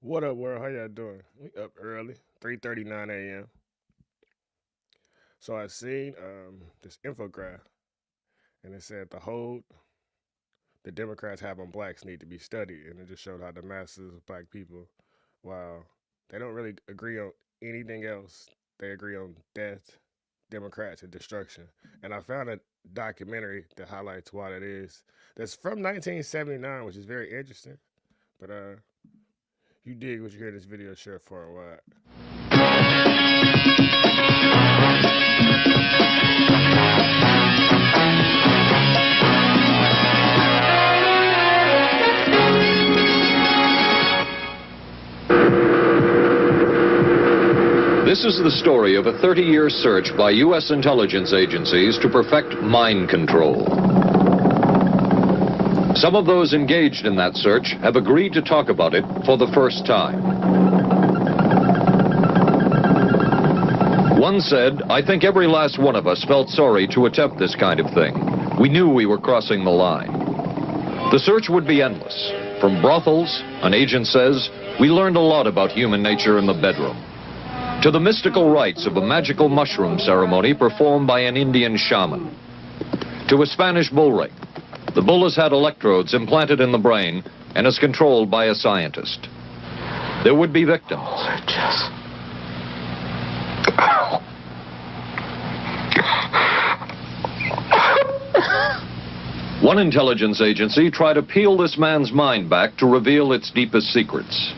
What up, world? How y'all doing? We up early, 3:39 a.m. So I seen this infograph, and it said the hold the Democrats have on blacks need to be studied, and it just showed how the masses of black people, while they don't really agree on anything else, they agree on death, Democrats, and destruction. And I found a documentary that highlights why that is. That's from 1979, which is very interesting. But you dig what you hear in this video, share it for a while. This is the story of a 30-year search by U.S. intelligence agencies to perfect mind control. Some of those engaged in that search have agreed to talk about it for the first time. One said, "I think every last one of us felt sorry to attempt this kind of thing. We knew we were crossing the line." The search would be endless. From brothels, an agent says, we learned a lot about human nature in the bedroom, to the mystical rites of a magical mushroom ceremony performed by an Indian shaman, to a Spanish bull ring. The bull has had electrodes implanted in the brain and is controlled by a scientist. There would be victims. One intelligence agency tried to peel this man's mind back to reveal its deepest secrets.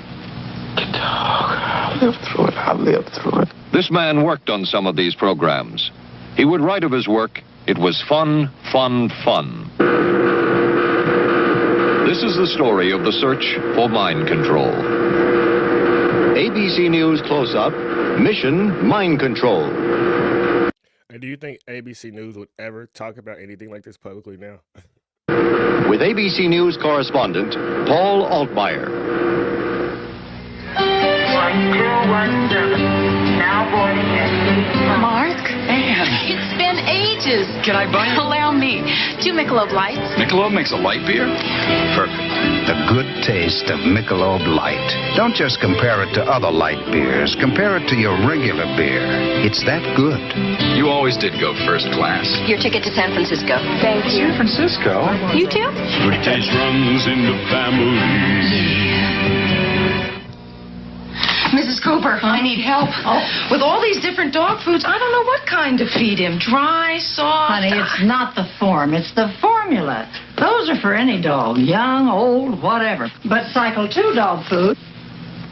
I lived through it. This man worked on some of these programs. He would write of his work, "It was fun, fun, fun." This is the story of the search for mind control. ABC News Close-Up, Mission Mind Control. And do you think ABC News would ever talk about anything like this publicly now? With ABC News correspondent Paul Altmaier. 1217. Now boarding at Mark? Anne, It's been ages. can I buy you? Allow me. 2 Michelob Lights. Michelob makes a light beer? Perfect. The good taste of Michelob Light. Don't just compare it to other light beers. Compare it to your regular beer. It's that good. You always did go first class. Your ticket to San Francisco. Thank you. San Francisco? You too? The taste runs in the family. Mrs. Cooper, I need help. With all these different dog foods, I don't know what kind to feed him. Dry, soft. Honey, it's not the form, it's the formula. Those are for any dog, young, old, whatever. But Cycle 2 dog food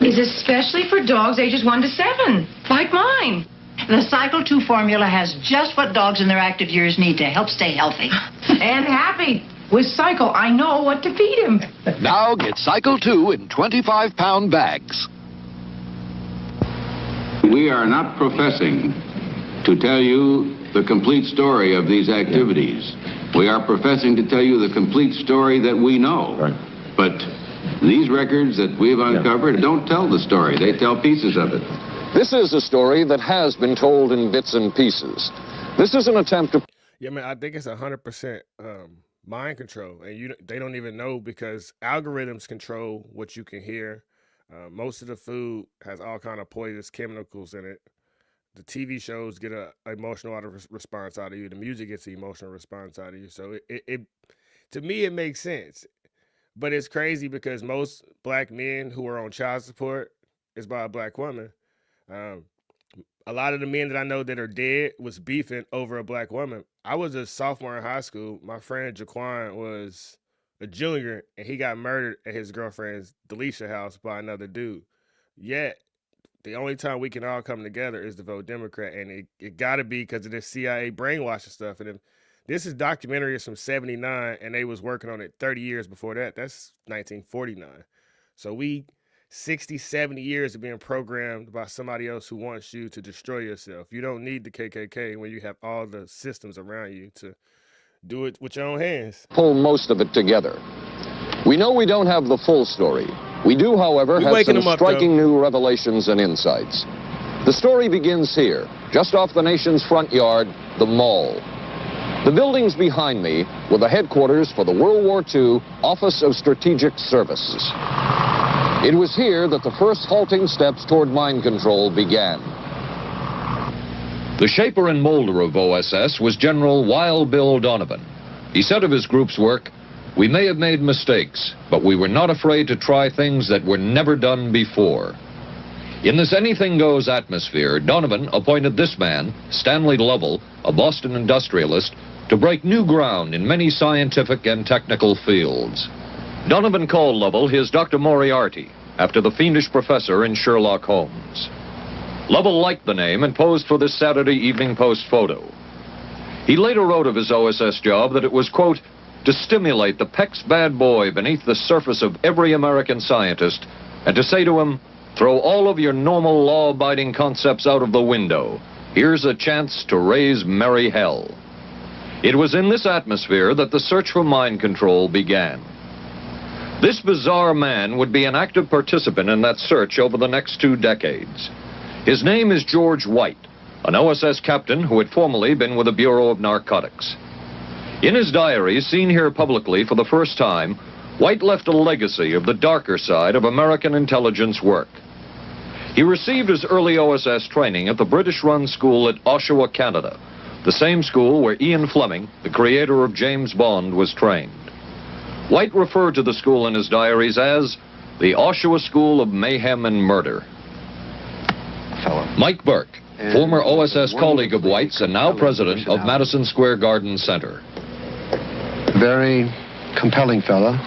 is especially for dogs ages 1 to 7, like mine. The Cycle 2 formula has just what dogs in their active years need to help stay healthy. And happy. With Cycle, I know what to feed him. Now get Cycle 2 in 25-pound bags. We are not professing to tell you the complete story of these activities. We are professing to tell you the complete story that we know. Right. But these records that we've uncovered don't tell the story. They tell pieces of it. This is a story that has been told in bits and pieces. This is an attempt to... Yeah, man, I think it's 100% mind control, and they don't even know because algorithms control what you can hear. Most of the food has all kind of poisonous chemicals in it. The TV shows get a emotional response out of you. The music gets an emotional response out of you. So it to me it makes sense, but it's crazy because most black men who are on child support is by a black woman. A lot of the men that I know that are dead was beefing over a black woman. I was a sophomore in high school. My friend Jaquan was a junior, and he got murdered at his girlfriend's Delisha house by another dude. Yet, the only time we can all come together is to vote Democrat, and it got to be because of this CIA brainwashing stuff. And if this is documentary is from 79, and they was working on it 30 years before that. That's 1949. So we 60, 70 years of being programmed by somebody else who wants you to destroy yourself. You don't need the KKK when you have all the systems around you to do it with your own hands. pull most of it together. We know we don't have the full story. We do, however, have some striking new revelations and insights. The story begins here, just off the nation's front yard, the Mall. The buildings behind me were the headquarters for the World War II Office of Strategic Services. It was here that the first halting steps toward mind control began. The shaper and molder of OSS was General Wild Bill Donovan. He said of his group's work, "We may have made mistakes, but we were not afraid to try things that were never done before." In this anything-goes atmosphere, Donovan appointed this man, Stanley Lovell, a Boston industrialist, to break new ground in many scientific and technical fields. Donovan called Lovell his Dr. Moriarty, after the fiendish professor in Sherlock Holmes. Lovell liked the name and posed for this Saturday Evening Post photo. He later wrote of his OSS job that it was, quote, to stimulate the Peck's bad boy beneath the surface of every American scientist and to say to him, throw all of your normal law-abiding concepts out of the window. Here's a chance to raise merry hell. It was in this atmosphere that the search for mind control began. This bizarre man would be an active participant in that search over the next 2 decades. His name is George White, an OSS captain who had formerly been with the Bureau of Narcotics. In his diary, seen here publicly for the first time, White left a legacy of the darker side of American intelligence work. He received his early OSS training at the British-run school at Oshawa, Canada, the same school where Ian Fleming, the creator of James Bond, was trained. White referred to the school in his diaries as the Oshawa School of Mayhem and Murder. Mike Burke, former OSS colleague of White's and now president of Madison Square Garden Center. Very compelling fellow,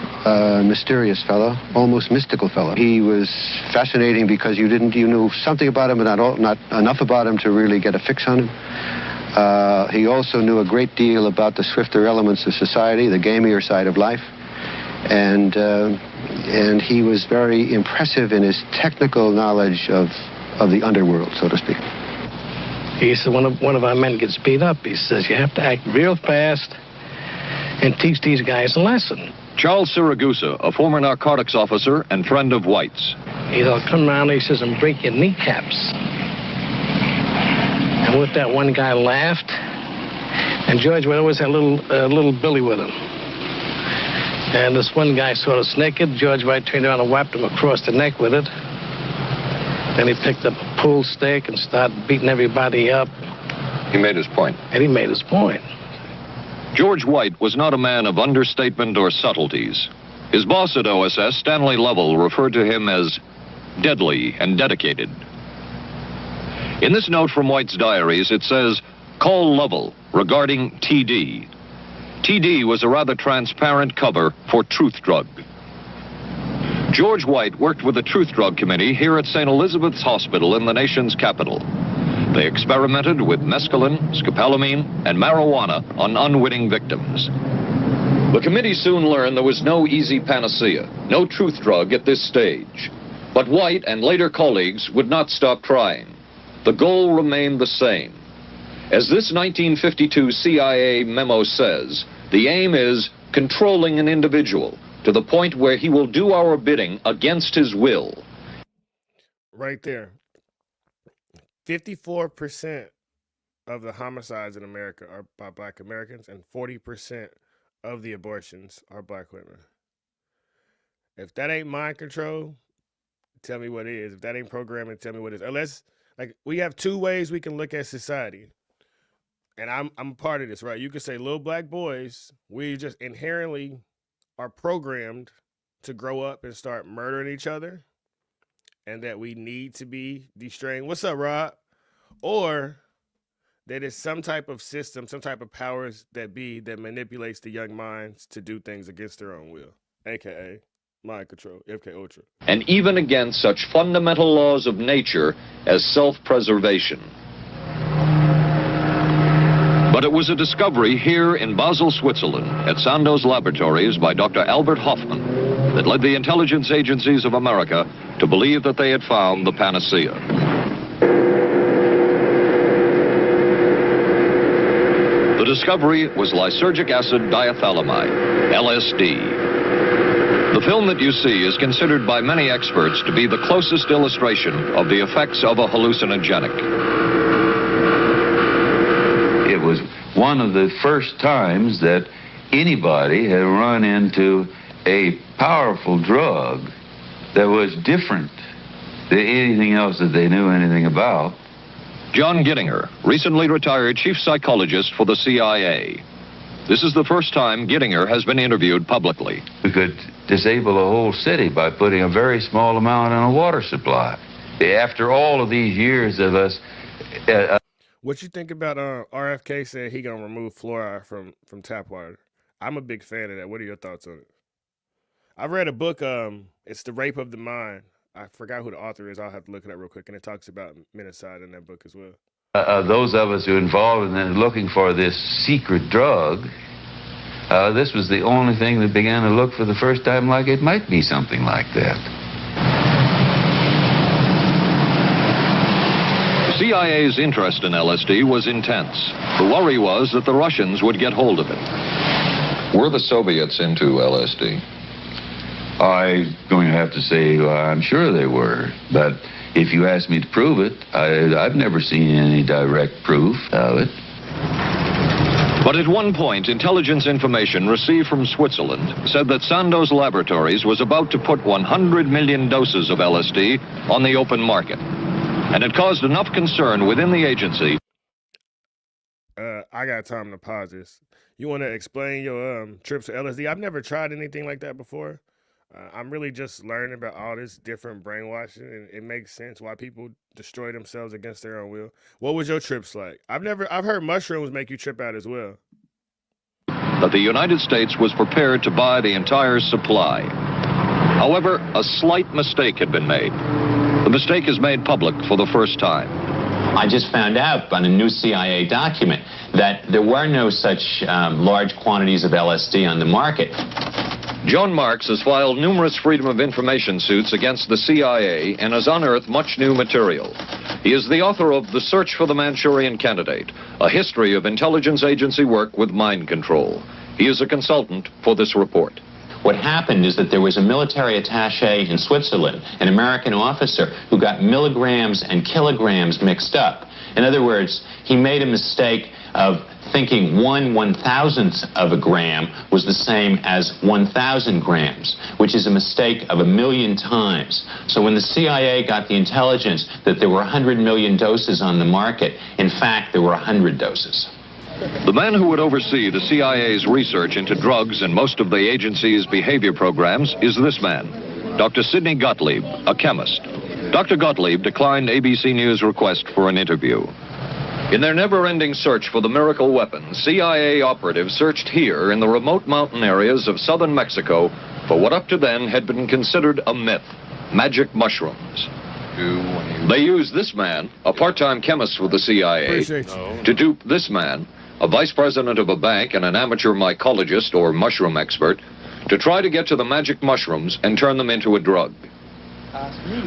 mysterious fellow, almost mystical fellow. He was fascinating because you knew something about him, but not enough about him to really get a fix on him. He also knew a great deal about the swifter elements of society, the gamier side of life, and he was very impressive in his technical knowledge of the underworld, so to speak. He said, one of our men gets beat up. He says, you have to act real fast and teach these guys a lesson. Charles Siragusa, a former narcotics officer and friend of White's. He'll come around, he says, and break your kneecaps. And with that, one guy laughed, and George would always have a little billy with him. And this one guy saw us naked. George White turned around and whapped him across the neck with it. Then he picked up a pool stick and started beating everybody up. He made his point. And he made his point. George White was not a man of understatement or subtleties. His boss at OSS, Stanley Lovell, referred to him as deadly and dedicated. In this note from White's diaries, it says, call Lovell regarding TD. TD was a rather transparent cover for Truth Drug. George White worked with the Truth Drug Committee here at St. Elizabeth's Hospital in the nation's capital. They experimented with mescaline, scopolamine, and marijuana on unwitting victims. The committee soon learned there was no easy panacea, no truth drug at this stage. But White and later colleagues would not stop trying. The goal remained the same. As this 1952 CIA memo says, the aim is controlling an individual to the point where he will do our bidding against his will. Right there. 54% of the homicides in America are by Black Americans, and 40% of the abortions are Black women. If that ain't mind control, tell me what is. If that ain't programming, tell me what is. Unless, like, we have 2 ways we can look at society. And I'm part of this, right? You could say little black boys, we just inherently are programmed to grow up and start murdering each other, and that we need to be destroying. What's up, Rob? Or that it's some type of system, some type of powers that manipulates the young minds to do things against their own will, aka mind control, FK Ultra. And even against such fundamental laws of nature as self-preservation. But it was a discovery here in Basel, Switzerland, at Sandoz Laboratories by Dr. Albert Hoffman, that led the intelligence agencies of America to believe that they had found the panacea. The discovery was lysergic acid diethylamide, LSD. The film that you see is considered by many experts to be the closest illustration of the effects of a hallucinogenic. It was one of the first times that anybody had run into a powerful drug that was different than anything else that they knew anything about. John Gittinger, recently retired chief psychologist for the CIA. This is the first time Gittinger has been interviewed publicly. We could disable a whole city by putting a very small amount in a water supply. After all of these years of us... What you think about RFK said he gonna remove fluoride from tap water? I'm a big fan of that. What are your thoughts on it? I've read a book, it's The Rape of the Mind. I forgot who the author is. I'll have to look it up real quick. And it talks about menticide in that book as well. Those of us who are involved in looking for this secret drug, this was the only thing that began to look for the first time like it might be something like that. The CIA's interest in LSD was intense. The worry was that the Russians would get hold of it. Were the Soviets into LSD? I'm going to have to say I'm sure they were, but if you ask me to prove it, I've never seen any direct proof of it. But at one point, intelligence information received from Switzerland said that Sandoz Laboratories was about to put 100 million doses of LSD on the open market. And it caused enough concern within the agency. I got time to pause this. You want to explain your trips to LSD? I've never tried anything like that before. I'm really just learning about all this different brainwashing, and it makes sense why people destroy themselves against their own will. What was your trips like? I've heard mushrooms make you trip out as well. That the United States was prepared to buy the entire supply. However, a slight mistake had been made. The mistake is made public for the first time. I just found out on a new CIA document that there were no such large quantities of LSD on the market. John Marks has filed numerous Freedom of Information suits against the CIA and has unearthed much new material. He is the author of The Search for the Manchurian Candidate, a history of intelligence agency work with mind control. He is a consultant for this report. What happened is that there was a military attaché in Switzerland, an American officer, who got milligrams and kilograms mixed up. In other words, he made a mistake of thinking 1/1000th of a gram was the same as 1,000 grams, which is a mistake of 1,000,000 times. So when the CIA got the intelligence that there were 100 million doses on the market, in fact, there were 100 doses. The man who would oversee the CIA's research into drugs and most of the agency's behavior programs is this man, Dr. Sidney Gottlieb, a chemist. Dr. Gottlieb declined ABC News' request for an interview. In their never-ending search for the miracle weapon, CIA operatives searched here in the remote mountain areas of southern Mexico for what up to then had been considered a myth, magic mushrooms. They used this man, a part-time chemist with the CIA, to dupe this man, a vice president of a bank and an amateur mycologist or mushroom expert, to try to get to the magic mushrooms and turn them into a drug.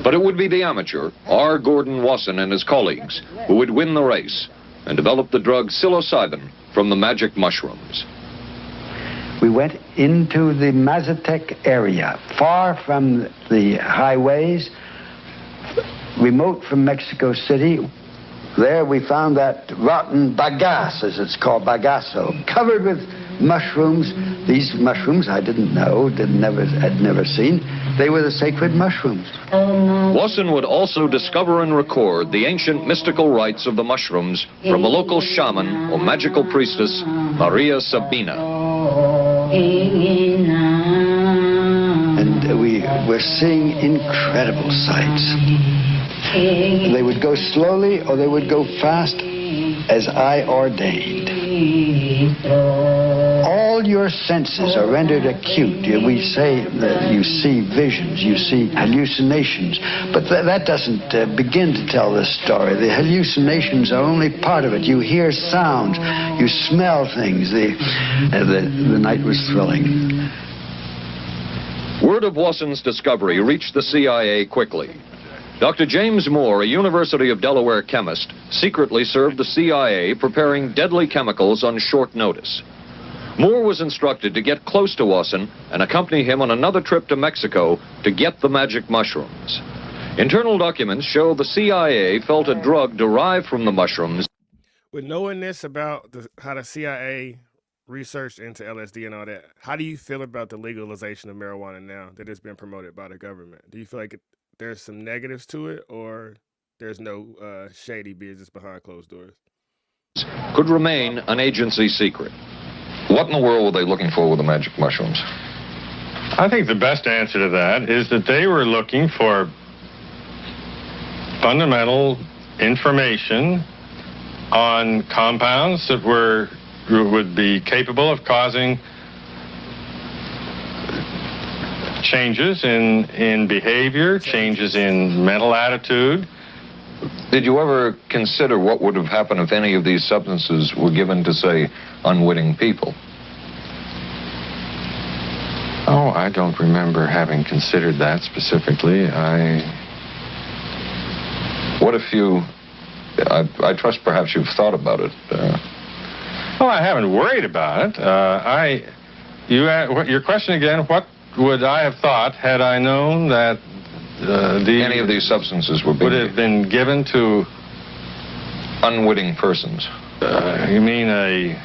But it would be the amateur, R. Gordon Wasson and his colleagues, who would win the race and develop the drug psilocybin from the magic mushrooms. We went into the Mazatec area, far from the highways, remote from Mexico City. There we found that rotten bagasse, as it's called, bagasso, covered with mushrooms. These mushrooms I didn't know, had never seen. They were the sacred mushrooms. Wasson would also discover and record the ancient mystical rites of the mushrooms from a local shaman or magical priestess, Maria Sabina. And we were seeing incredible sights. They would go slowly or they would go fast as I ordained. All your senses are rendered acute. We say that you see visions, you see hallucinations, but that doesn't begin to tell the story. The hallucinations are only part of it. You hear sounds, you smell things. The night was thrilling. Word of Wasson's discovery reached the CIA quickly. Dr. James Moore, a University of Delaware chemist, secretly served the CIA preparing deadly chemicals on short notice. Moore was instructed to get close to Wasson and accompany him on another trip to Mexico to get the magic mushrooms. Internal documents show the CIA felt a drug derived from the mushrooms. With knowing this about how the CIA researched into LSD and all that, how do you feel about the legalization of marijuana now that it's been promoted by the government? Do you feel like there's some negatives to it, or there's no shady business behind closed doors? Could remain an agency secret. What in the world were they looking for with the magic mushrooms? I think the best answer to that is that they were looking for fundamental information on compounds that would be capable of causing changes in behavior, changes in mental attitude. Did you ever consider what would have happened if any of these substances were given to, say, unwitting people? Oh, I don't remember having considered that specifically. What if you... I trust perhaps you've thought about it. Well, I haven't worried about it. Your question again, what would I have thought had I known that any of these substances would have been given to unwitting persons? You mean a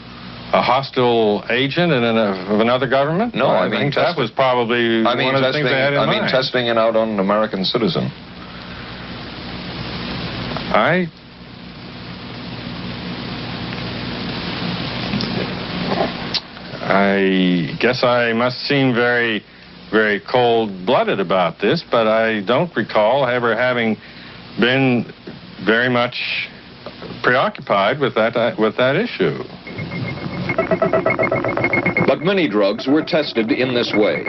hostile agent of another government? No, I mean that was probably one of the things I had in mind. I mean testing it out on an American citizen. I guess I must seem very, very cold-blooded about this, but I don't recall ever having been very much preoccupied with that issue. But many drugs were tested in this way.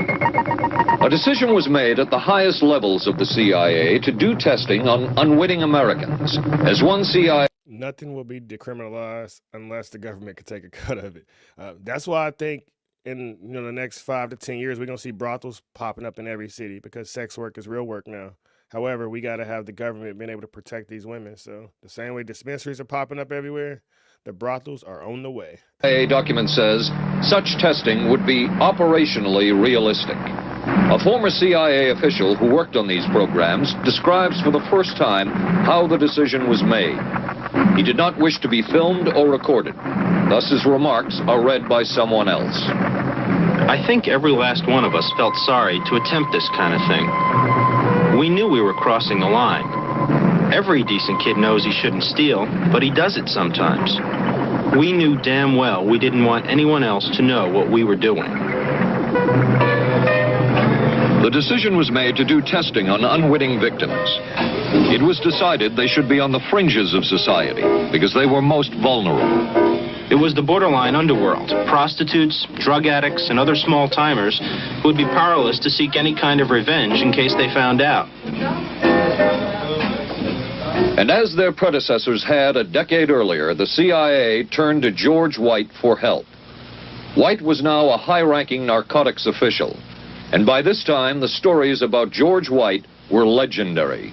A decision was made at the highest levels of the CIA to do testing on unwitting Americans. As one CIA... Nothing will be decriminalized unless the government can take a cut of it. That's why I think in the next 5 to 10 years, we're going to see brothels popping up in every city because sex work is real work now. However, we got to have the government being able to protect these women. So the same way dispensaries are popping up everywhere, the brothels are on the way. A document says such testing would be operationally realistic. A former CIA official who worked on these programs describes for the first time how the decision was made. He did not wish to be filmed or recorded. Thus his remarks are read by someone else. I think every last one of us felt sorry to attempt this kind of thing. We knew we were crossing the line. Every decent kid knows he shouldn't steal, but he does it sometimes. We knew damn well we didn't want anyone else to know what we were doing. The decision was made to do testing on unwitting victims. It was decided they should be on the fringes of society because they were most vulnerable. It was the borderline underworld, prostitutes, drug addicts, and other small-timers who would be powerless to seek any kind of revenge in case they found out. And as their predecessors had a decade earlier, the CIA turned to George White for help. White was now a high-ranking narcotics official, and by this time, the stories about George White were legendary.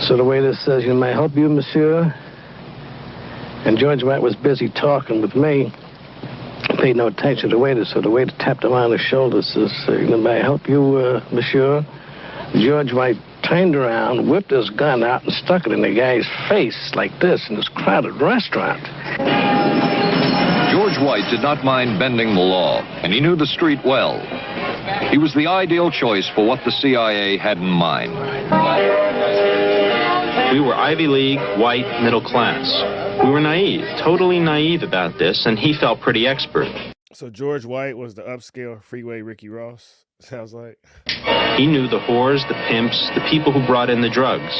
So the waiter says, "You may help you, monsieur?" And George White was busy talking with me. I paid no attention to the waiter, so the waiter tapped him on the shoulder, says, "May I help you, monsieur?" George White turned around, whipped his gun out, and stuck it in the guy's face like this in this crowded restaurant. George White did not mind bending the law, and he knew the street well. He was the ideal choice for what the CIA had in mind. We were Ivy League, white, middle class. We were naive, totally naive about this, and he felt pretty expert. So George White was the upscale freeway Ricky Ross, sounds like. He knew the whores, the pimps, the people who brought in the drugs.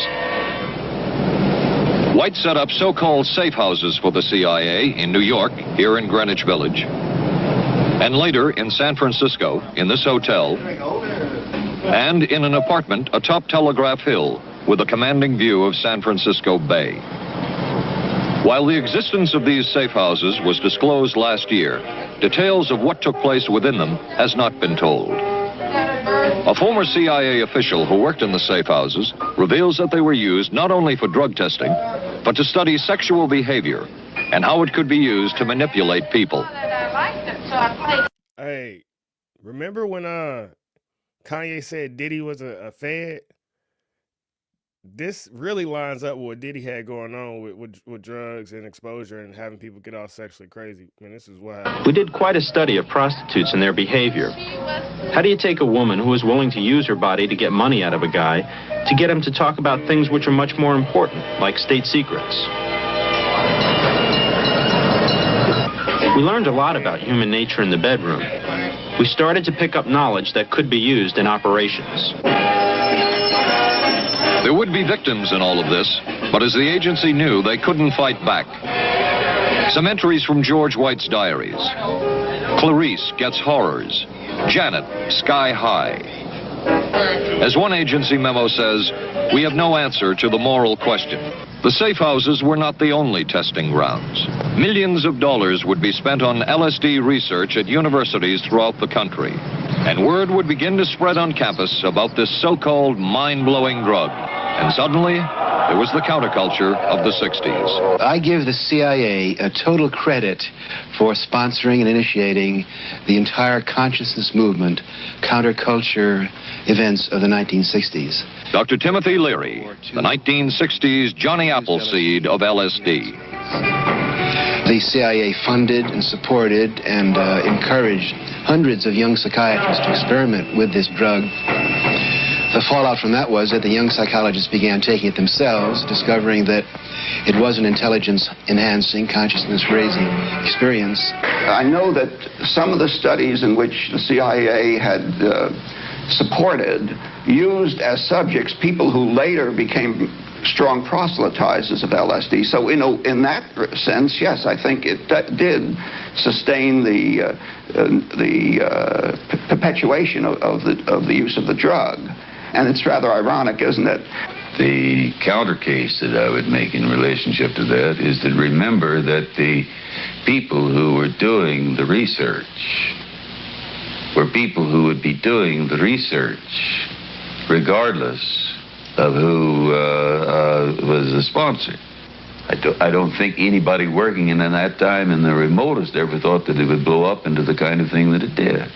White set up so-called safe houses for the CIA in New York, here in Greenwich Village, and later in San Francisco, in this hotel, and in an apartment atop Telegraph Hill with a commanding view of San Francisco Bay. While the existence of these safe houses was disclosed last year, details of what took place within them has not been told. A former CIA official who worked in the safe houses reveals that they were used not only for drug testing, but to study sexual behavior and how it could be used to manipulate people. Hey, remember when Kanye said Diddy was a fed? this really lines up with what Diddy had going on with drugs and exposure and having people get all sexually crazy. I mean, this is what happened. We did quite a study of prostitutes and their behavior. How do you take a woman who is willing to use her body to get money out of a guy to get him to talk about things which are much more important, like state secrets? We learned a lot about human nature in the bedroom. We started to pick up knowledge that could be used in operations. There would be victims in all of this, but as the agency knew, they couldn't fight back. Some entries from George White's diaries. Clarice gets horrors. Janet, sky high. As one agency memo says, we have no answer to the moral question. The safe houses were not the only testing grounds. Millions of dollars would be spent on LSD research at universities throughout the country. And word would begin to spread on campus about this so-called mind-blowing drug. And suddenly, there was the counterculture of the 60s. I give the CIA a total credit for sponsoring and initiating the entire consciousness movement, counterculture events of the 1960s. Dr. Timothy Leary, the 1960s Johnny Appleseed of LSD. The CIA funded and supported and encouraged hundreds of young psychiatrists to experiment with this drug. The fallout from that was that the young psychologists began taking it themselves, discovering that it was an intelligence-enhancing, consciousness-raising experience. I know that some of the studies in which the CIA had supported used as subjects people who later became strong proselytizers of LSD. So, in that sense, yes, I think it did sustain the perpetuation of the use of the drug. And it's rather ironic, isn't it? The counter case that I would make in relationship to that is to remember that the people who were doing the research were people who would be doing the research regardless of who was the sponsor. I don't think anybody working in that time in the remotest ever thought that it would blow up into the kind of thing that it did.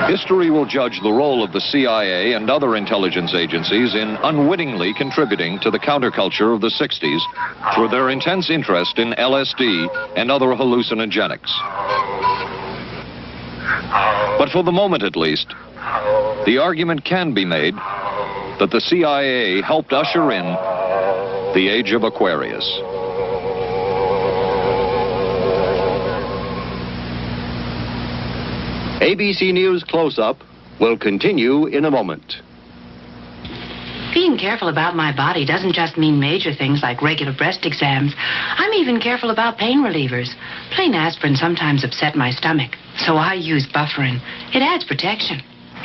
History will judge the role of the CIA and other intelligence agencies in unwittingly contributing to the counterculture of the 60s through their intense interest in LSD and other hallucinogenics. But for the moment at least, the argument can be made that the CIA helped usher in the age of Aquarius. ABC News Close-Up will continue in a moment. Being careful about my body doesn't just mean major things like regular breast exams. I'm even careful about pain relievers. Plain aspirin sometimes upset my stomach, so I use Bufferin. It adds protection.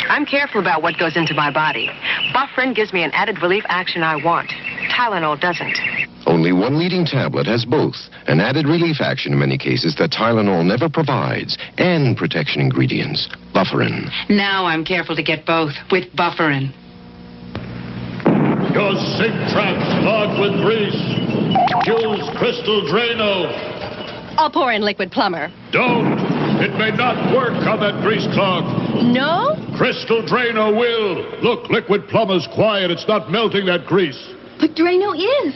I'm careful about what goes into my body. Bufferin gives me an added relief action I want. Tylenol doesn't. Only one leading tablet has both an added relief action in many cases that Tylenol never provides, and protection ingredients, Bufferin. Now I'm careful to get both with Bufferin. Your sink trap's clogged with grease. Use Crystal Drano. I'll pour in liquid plumber. Don't. It may not work on that grease clog. No? Crystal Drano will. Look, liquid plumber's quiet. It's not melting that grease. But Drano is.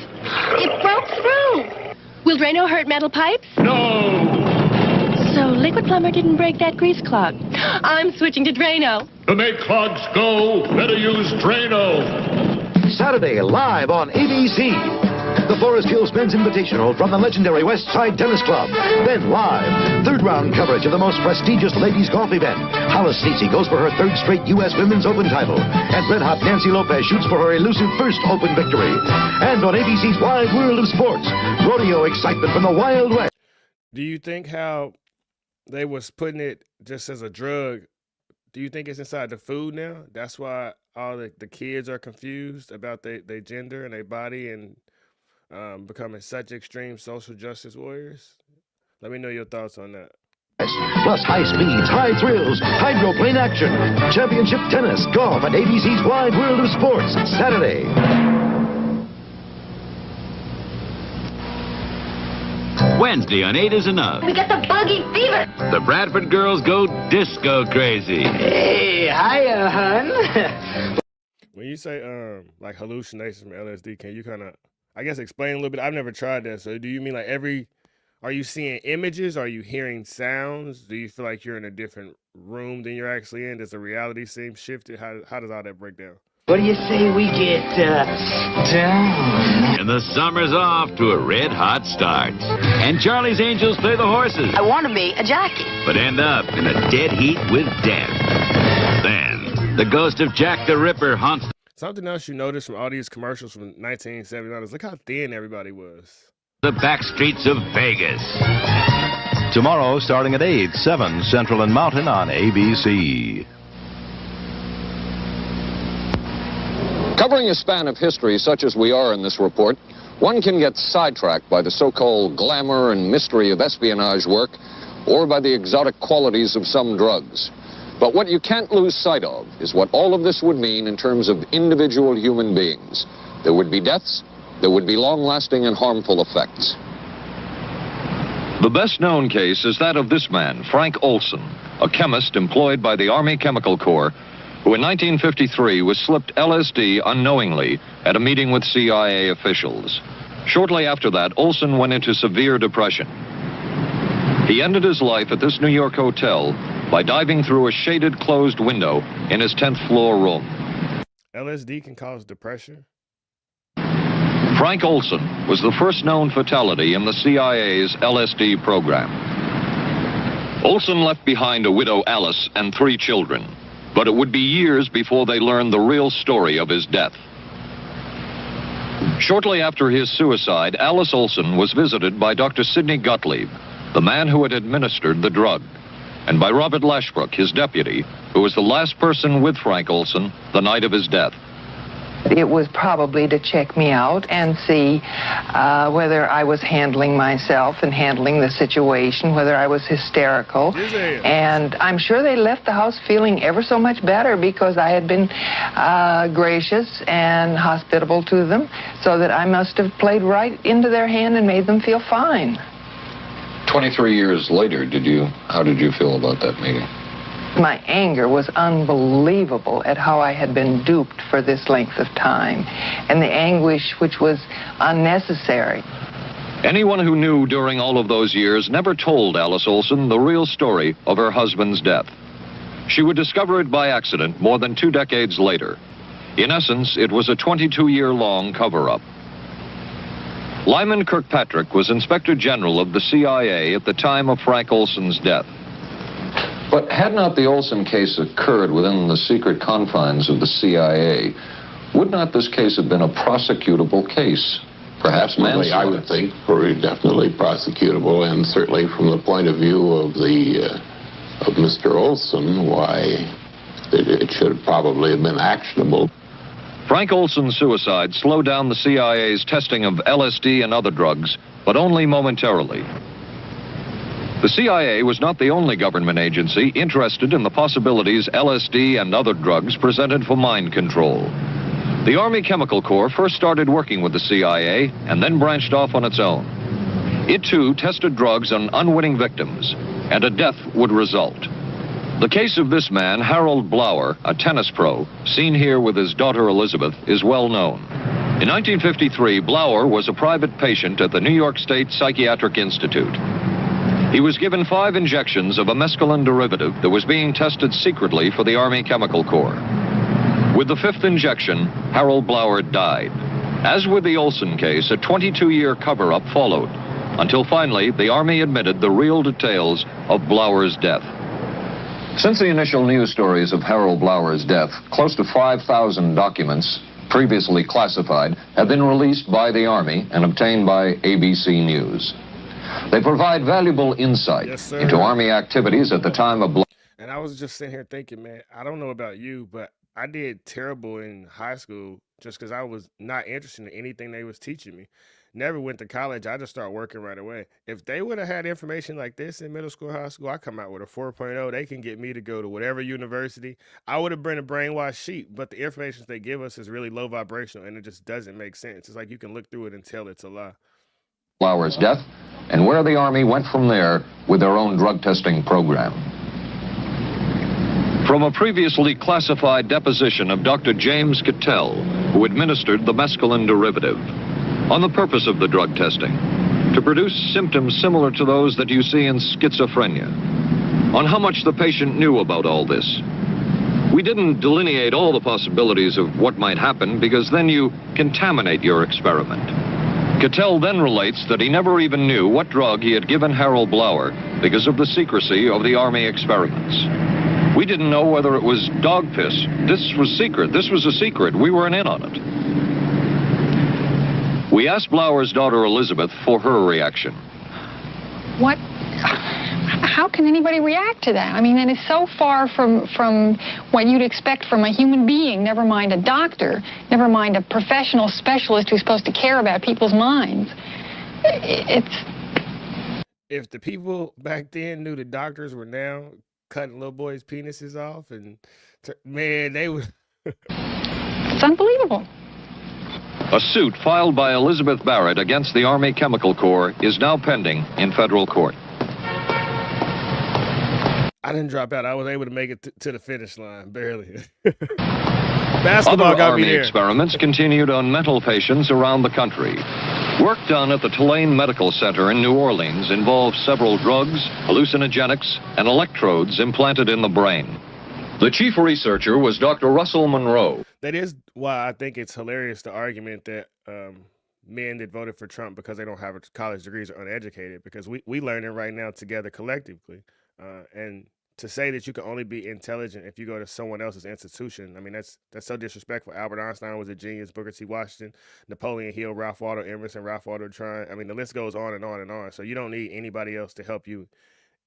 It broke through. Will Drano hurt metal pipes? No. So liquid plumber didn't break that grease clog. I'm switching to Drano. To make clogs go, better use Drano. Saturday, live on ABC. The Forest Hills Men's Invitational from the legendary West Side Tennis Club. Then live, third-round coverage of the most prestigious ladies' golf event. Hollis Stacey goes for her third straight U.S. Women's Open title. And red-hot Nancy Lopez shoots for her elusive first Open victory. And on ABC's Wide World of Sports, rodeo excitement from the Wild West. Do you think how they was putting it just as a drug, do you think it's inside the food now? That's why all the kids are confused about their gender and their body and becoming such extreme social justice warriors? Let me know your thoughts on that. Plus high speeds, high thrills, hydroplane action, championship tennis, golf, and ABC's Wide World of Sports, Saturday. Wednesday on 8 is Enough. We got the buggy fever. The Bradford girls go disco crazy. Hey, hiya, hun. When you say like hallucinations from LSD, can you kind of, I guess, explain a little bit? I've never tried that. So do you mean like are you seeing images? Are you hearing sounds? Do you feel like you're in a different room than you're actually in? Does the reality seem shifted? How does all that break down? What do you say we get down? And the summer's off to a red-hot start. And Charlie's Angels play the horses. I want to be a jockey. But end up in a dead heat with death. Then, the ghost of Jack the Ripper haunts. Something else you notice from all these commercials from 1979 is look how thin everybody was. The back streets of Vegas. Tomorrow, starting at 8, 7 Central and Mountain on ABC. Covering a span of history such as we are in this report, one can get sidetracked by the so-called glamour and mystery of espionage work or by the exotic qualities of some drugs. But what you can't lose sight of is what all of this would mean in terms of individual human beings. There would be deaths, there would be long-lasting and harmful effects. The best-known case is that of this man, Frank Olson, a chemist employed by the Army Chemical Corps, who in 1953 was slipped LSD unknowingly at a meeting with CIA officials. Shortly after that, Olson went into severe depression. He ended his life at this New York hotel by diving through a shaded closed window in his 10th floor room. LSD can cause depression? Frank Olson was the first known fatality in the CIA's LSD program. Olson left behind a widow, Alice, and 3 children, but it would be years before they learned the real story of his death. Shortly after his suicide, Alice Olson was visited by Dr. Sidney Gottlieb, the man who had administered the drug, and by Robert Lashbrook, his deputy, who was the last person with Frank Olson the night of his death. It was probably to check me out and see whether I was handling myself and handling the situation, whether I was hysterical. And I'm sure they left the house feeling ever so much better because I had been gracious and hospitable to them, so that I must have played right into their hand and made them feel fine. 23 years later, how did you feel about that meeting? My anger was unbelievable at how I had been duped for this length of time, and the anguish which was unnecessary. Anyone who knew during all of those years never told Alice Olson the real story of her husband's death. She would discover it by accident more than 2 decades later. In essence, it was a 22-year-long cover-up. Lyman Kirkpatrick was Inspector General of the CIA at the time of Frank Olson's death. But had not the Olson case occurred within the secret confines of the CIA, would not this case have been a prosecutable case? Perhaps manslaughter? I would think definitely prosecutable, and certainly from the point of view of Mr. Olson, why it should probably have been actionable. Frank Olson's suicide slowed down the CIA's testing of LSD and other drugs, but only momentarily. The CIA was not the only government agency interested in the possibilities LSD and other drugs presented for mind control. The Army Chemical Corps first started working with the CIA and then branched off on its own. It too tested drugs on unwitting victims, and a death would result. The case of this man, Harold Blower, a tennis pro, seen here with his daughter Elizabeth, is well known. In 1953, Blower was a private patient at the New York State Psychiatric Institute. He was given 5 injections of a mescaline derivative that was being tested secretly for the Army Chemical Corps. With the 5th injection, Harold Blower died. As with the Olson case, a 22-year cover-up followed, until finally the Army admitted the real details of Blower's death. Since the initial news stories of Harold Blower's death, close to 5,000 documents, previously classified, have been released by the Army and obtained by ABC News. They provide valuable insight into Army activities at the time of... And I was just sitting here thinking, man, I don't know about you, but I did terrible in high school just because I was not interested in anything they was teaching me. Never went to college. I just started working right away. If they would have had information like this in middle school, high school, I come out with a 4.0. They can get me to go to whatever university. I would have been a brainwashed sheep, but the information they give us is really low vibrational, and it just doesn't make sense. It's like you can look through it and tell it's a lie. Blower's death, and where the Army went from there with their own drug testing program. From a previously classified deposition of Dr. James Cattell, who administered the mescaline derivative, on the purpose of the drug testing, to produce symptoms similar to those that you see in schizophrenia, on how much the patient knew about all this. We didn't delineate all the possibilities of what might happen because then you contaminate your experiment. Cattell then relates that he never even knew what drug he had given Harold Blower because of the secrecy of the Army experiments. We didn't know whether it was dog piss. This was secret. This was a secret. We weren't in on it. We asked Blower's daughter Elizabeth for her reaction. What? How can anybody react to that? I mean, that is so far from what you'd expect from a human being, never mind a doctor, never mind a professional specialist who's supposed to care about people's minds. If the people back then knew the doctors were now cutting little boys' penises off, and man, they would. It's unbelievable. A suit filed by Elizabeth Barrett against the Army Chemical Corps is now pending in federal court. I didn't drop out. I was able to make it to the finish line, barely. Basketball Other got Army me there. experiments continued on mental patients around the country. Work done at the Tulane Medical Center in New Orleans involved several drugs, hallucinogenics, and electrodes implanted in the brain. The chief researcher was Dr. Russell Monroe. That is why I think it's hilarious, the argument that men that voted for Trump because they don't have college degrees are uneducated, because we learning right now together collectively. And to say that you can only be intelligent if you go to someone else's institution, I mean, that's so disrespectful. Albert Einstein was a genius, Booker T. Washington, Napoleon Hill, Ralph Waldo Emerson, Ralph Waldo Trine. I mean, the list goes on and on and on. So you don't need anybody else to help you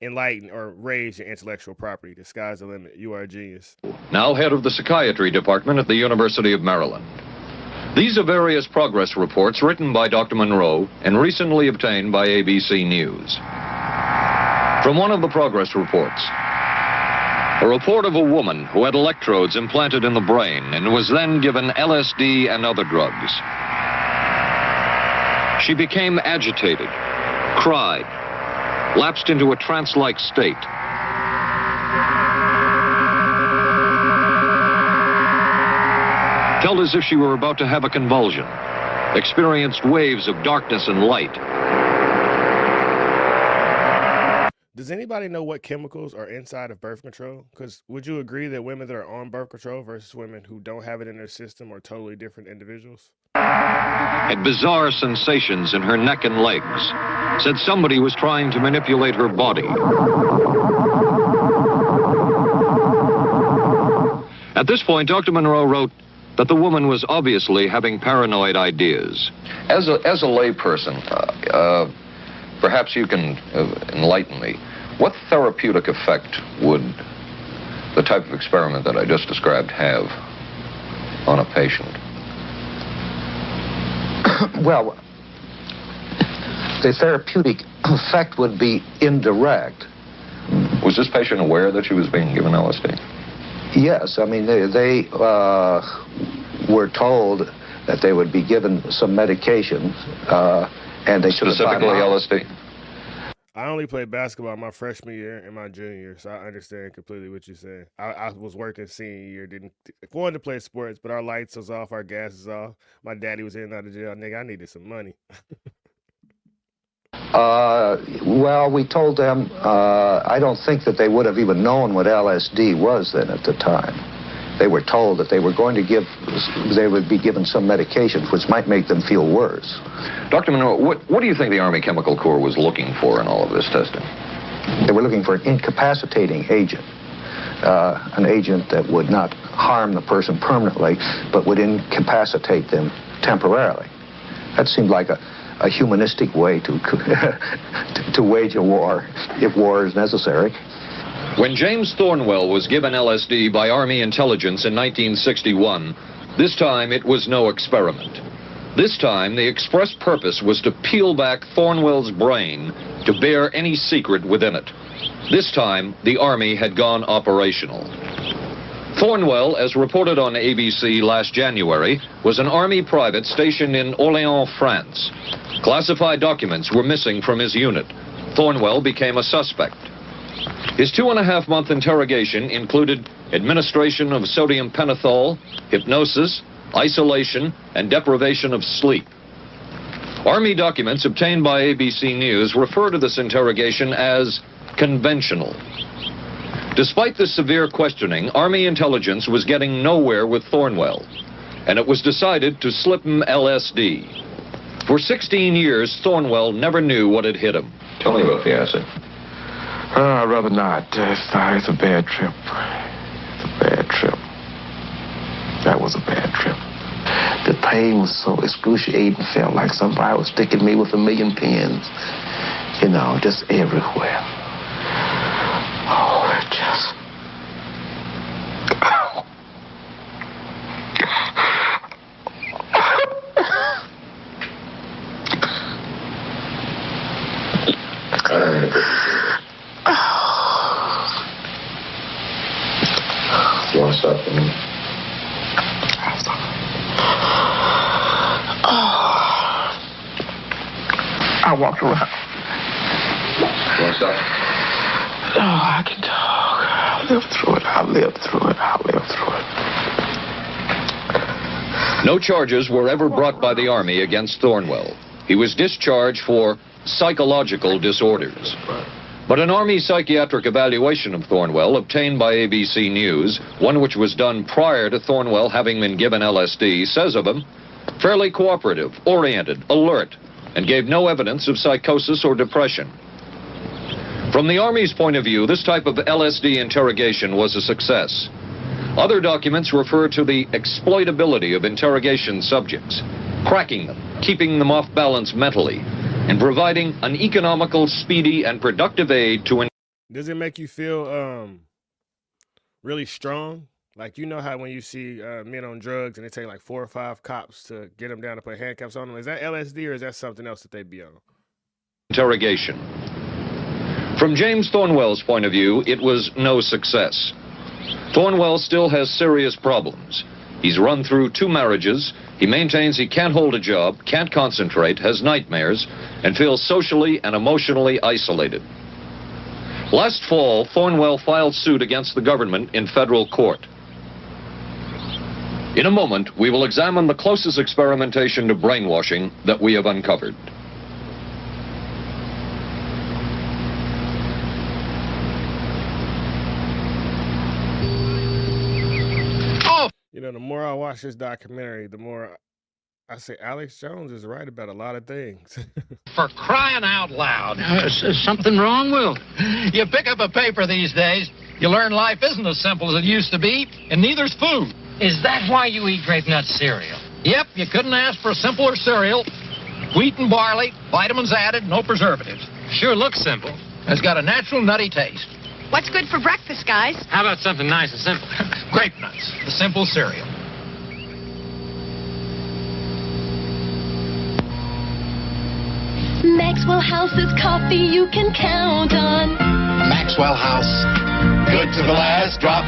enlighten or raise your intellectual property. The sky's the limit. You are a genius. Now head of the psychiatry department at the University of Maryland. These are various progress reports written by Dr. Monroe and recently obtained by ABC News. From one of the progress reports, a report of a woman who had electrodes implanted in the brain and was then given LSD and other drugs. She became agitated, cried, lapsed into a trance-like state. Felt as if she were about to have a convulsion, experienced waves of darkness and light. Does anybody know what chemicals are inside of birth control? Because would you agree that women that are on birth control versus women who don't have it in their system are totally different individuals? Had bizarre sensations in her neck and legs. Said somebody was trying to manipulate her body. At this point, Dr. Monroe wrote that the woman was obviously having paranoid ideas. As a layperson, perhaps you can enlighten me. What therapeutic effect would the type of experiment that I just described have on a patient? Well, the therapeutic effect would be indirect. Was this patient aware that she was being given LSD? Yes, I mean, they were told that they would be given some medication, and they should have specifically LSD. I only played basketball my freshman year and my junior year, so I understand completely what you're saying. I was working senior year, wanted to play sports, but our lights was off, our gas was off. My daddy was in and out of jail. Nigga, I needed some money. Well, we told them, I don't think that they would have even known what LSD was then at the time. They were told that they were going to they would be given some medication which might make them feel worse. Dr. Monroe, what do you think the Army Chemical Corps was looking for in all of this testing? They were looking for an incapacitating agent, an agent that would not harm the person permanently, but would incapacitate them temporarily. That seemed like a humanistic way to wage a war, if war is necessary. When James Thornwell was given LSD by Army intelligence in 1961, this time it was no experiment. This time the express purpose was to peel back Thornwell's brain to bear any secret within it. This time the Army had gone operational. Thornwell, as reported on ABC last January, was an Army private stationed in Orléans, France. Classified documents were missing from his unit. Thornwell became a suspect. His 2.5-month interrogation included administration of sodium pentothal, hypnosis, isolation, and deprivation of sleep. Army documents obtained by ABC News refer to this interrogation as conventional. Despite this severe questioning, Army intelligence was getting nowhere with Thornwell, and it was decided to slip him LSD. For 16 years, Thornwell never knew what had hit him. Tell me about the acid. I'd rather not. It's a bad trip. It's a bad trip. That was a bad trip. The pain was so excruciating. Felt like somebody was sticking me with 1,000,000 pins. You know, just everywhere. Oh, it just... You want to stop for me? I walked around. You want to stop? Oh, I can talk. I lived through it. I lived through it. I lived through it. No charges were ever brought by the Army against Thornwell. He was discharged for psychological disorders. But an Army psychiatric evaluation of Thornwell obtained by ABC News, one which was done prior to Thornwell having been given LSD, says of him, fairly cooperative, oriented, alert, and gave no evidence of psychosis or depression. From the Army's point of view, this type of LSD interrogation was a success. Other documents refer to the exploitability of interrogation subjects, cracking them, keeping them off balance mentally, and providing an economical, speedy, and productive aid to... Does it make you feel really strong? Like, you know how when you see men on drugs and they take like 4 or 5 cops to get them down to put handcuffs on them? Is that LSD or is that something else that they be on? Interrogation. From James Thornwell's point of view, it was no success. Thornwell still has serious problems. He's run through 2 marriages. He maintains he can't hold a job, can't concentrate, has nightmares, and feels socially and emotionally isolated. Last fall, Thornwell filed suit against the government in federal court. In a moment, we will examine the closest experimentation to brainwashing that we have uncovered. You know, the more I watch this documentary, the more I say Alex Jones is right about a lot of things. For crying out loud. Is something wrong, Will? You pick up a paper these days, you learn life isn't as simple as it used to be, and neither's food. Is that why you eat grape nut cereal? Yep, you couldn't ask for a simpler cereal. Wheat and barley, vitamins added, no preservatives. Sure looks simple. It's got a natural nutty taste. What's good for breakfast, guys? How about something nice and simple? Grape nuts, the simple cereal. Maxwell House is coffee you can count on. Maxwell House. Good to the last drop.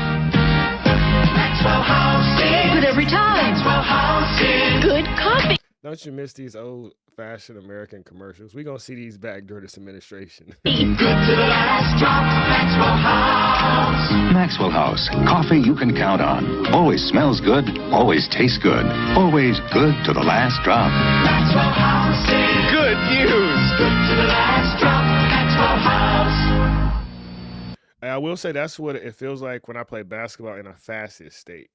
Maxwell House is good every time. Maxwell House is good coffee. Don't you miss these old-fashioned American commercials? We're going to see these back during this administration. Good to the last drop. Maxwell House. Maxwell House, coffee you can count on. Always smells good, always tastes good, always good to the last drop. Maxwell House is good news. Good to the last drop. Maxwell House. I will say that's what it feels like when I play basketball in a fasted state.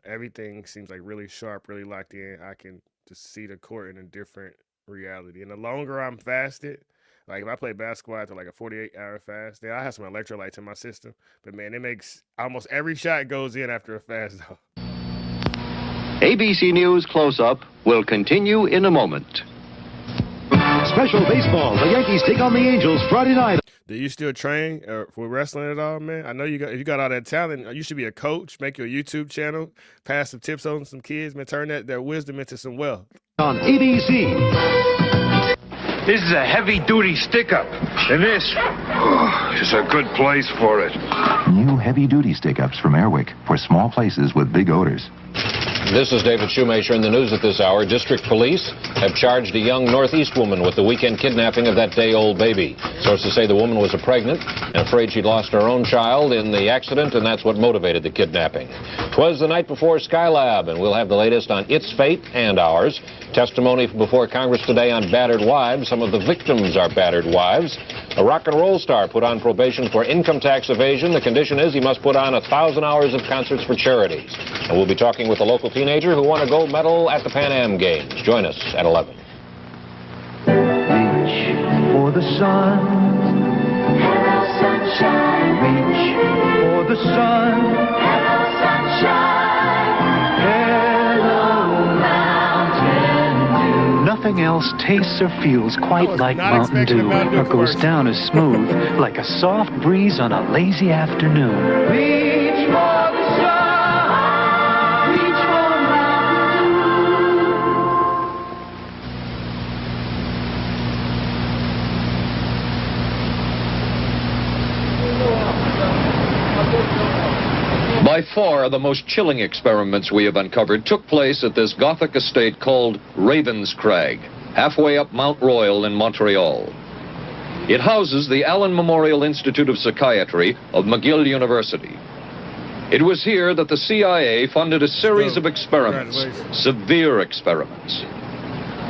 Everything seems like really sharp, really locked in. I can just see the court in a different reality. And the longer I'm fasted, like if I play basketball after like a 48-hour fast, then I have some electrolytes in my system. But man, it makes almost every shot goes in after a fast though. ABC News Close-Up will continue in a moment. Special baseball. The Yankees take on the Angels Friday night. Do you still train for wrestling at all, man? I know you got. If you got all that talent, you should be a coach. Make your YouTube channel. Pass some tips on some kids, man. Turn that wisdom into some wealth. On ABC. This is a heavy-duty stick-up, and this It's a good place for it. New heavy-duty stick-ups from Airwick for small places with big odors. This is David Shoemaker in the news at this hour. District police have charged a young Northeast woman with the weekend kidnapping of that day-old baby. Sources say the woman was pregnant and afraid she'd lost her own child in the accident, and that's what motivated the kidnapping. 'Twas the night before Skylab, and we'll have the latest on its fate and ours. Testimony before Congress today on battered wives. Some of the victims are battered wives. A rock and roll star put on probation for income tax evasion. The condition is he must put on 1,000 hours of concerts for charities. And we'll be talking with a local teenager who won a gold medal at the Pan Am Games. Join us at 11. Reach for the sun. Hello, sunshine. Reach for the sun. Hello, sunshine. Hello, mountain dew. Nothing else tastes or feels quite like Mountain Dew, or goes down as smooth like a soft breeze on a lazy afternoon. Reach for the sun. Reach for Mountain By far, the most chilling experiments we have uncovered took place at this Gothic estate called Ravenscrag, halfway up Mount Royal in Montreal. It houses the Allen Memorial Institute of Psychiatry of McGill University. It was here that the CIA funded a series of experiments, severe experiments.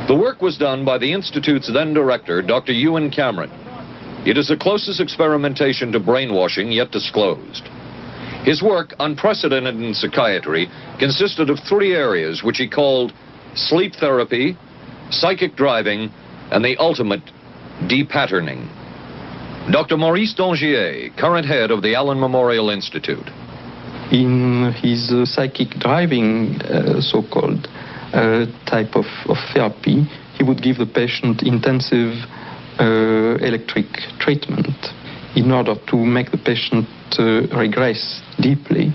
The work was done by the Institute's then director, Dr. Ewan Cameron. It is the closest experimentation to brainwashing yet disclosed. His work, unprecedented in psychiatry, consisted of 3 areas which he called sleep therapy, psychic driving, and the ultimate depatterning. Dr. Maurice Dongier, current head of the Allen Memorial Institute. In his psychic driving, so-called type of therapy, he would give the patient intensive electric treatment in order to make the patient regress deeply,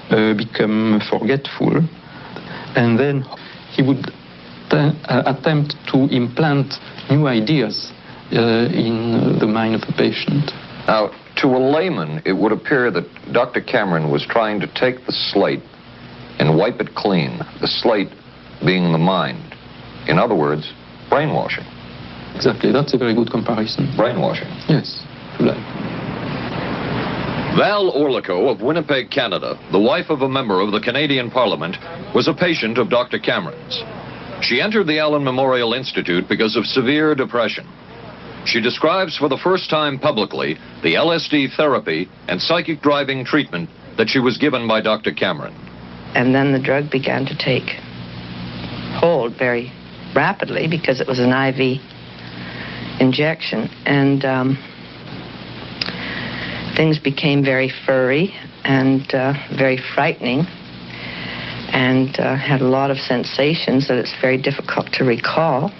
become forgetful, and then he would attempt to implant new ideas in the mind of the patient. Now, to a layman, it would appear that Dr. Cameron was trying to take the slate and wipe it clean, the slate being the mind. In other words, brainwashing. Exactly, that's a very good comparison. Brainwashing. Yes, Val Orlico of Winnipeg, Canada, the wife of a member of the Canadian Parliament, was a patient of Dr. Cameron's. She entered the Allen Memorial Institute because of severe depression. She describes for the first time publicly the LSD therapy and psychic driving treatment that she was given by Dr. Cameron. And then the drug began to take hold very rapidly because it was an IV injection. And things became very furry and very frightening, and had a lot of sensations that it's very difficult to recall.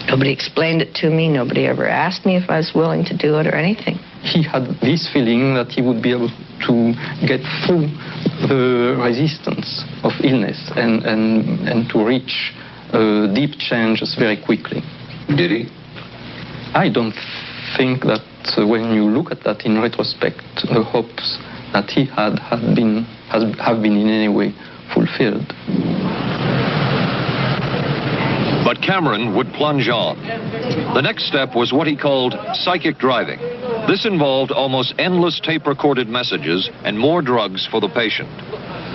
Nobody explained it to me. Nobody ever asked me if I was willing to do it or anything. He had this feeling that he would be able to get through the resistance of illness and to reach deep changes very quickly. Did he? I don't think that when you look at that in retrospect, the hopes that he had have been in any way fulfilled. But Cameron would plunge on. The next step was what he called psychic driving. This involved almost endless tape-recorded messages and more drugs for the patient.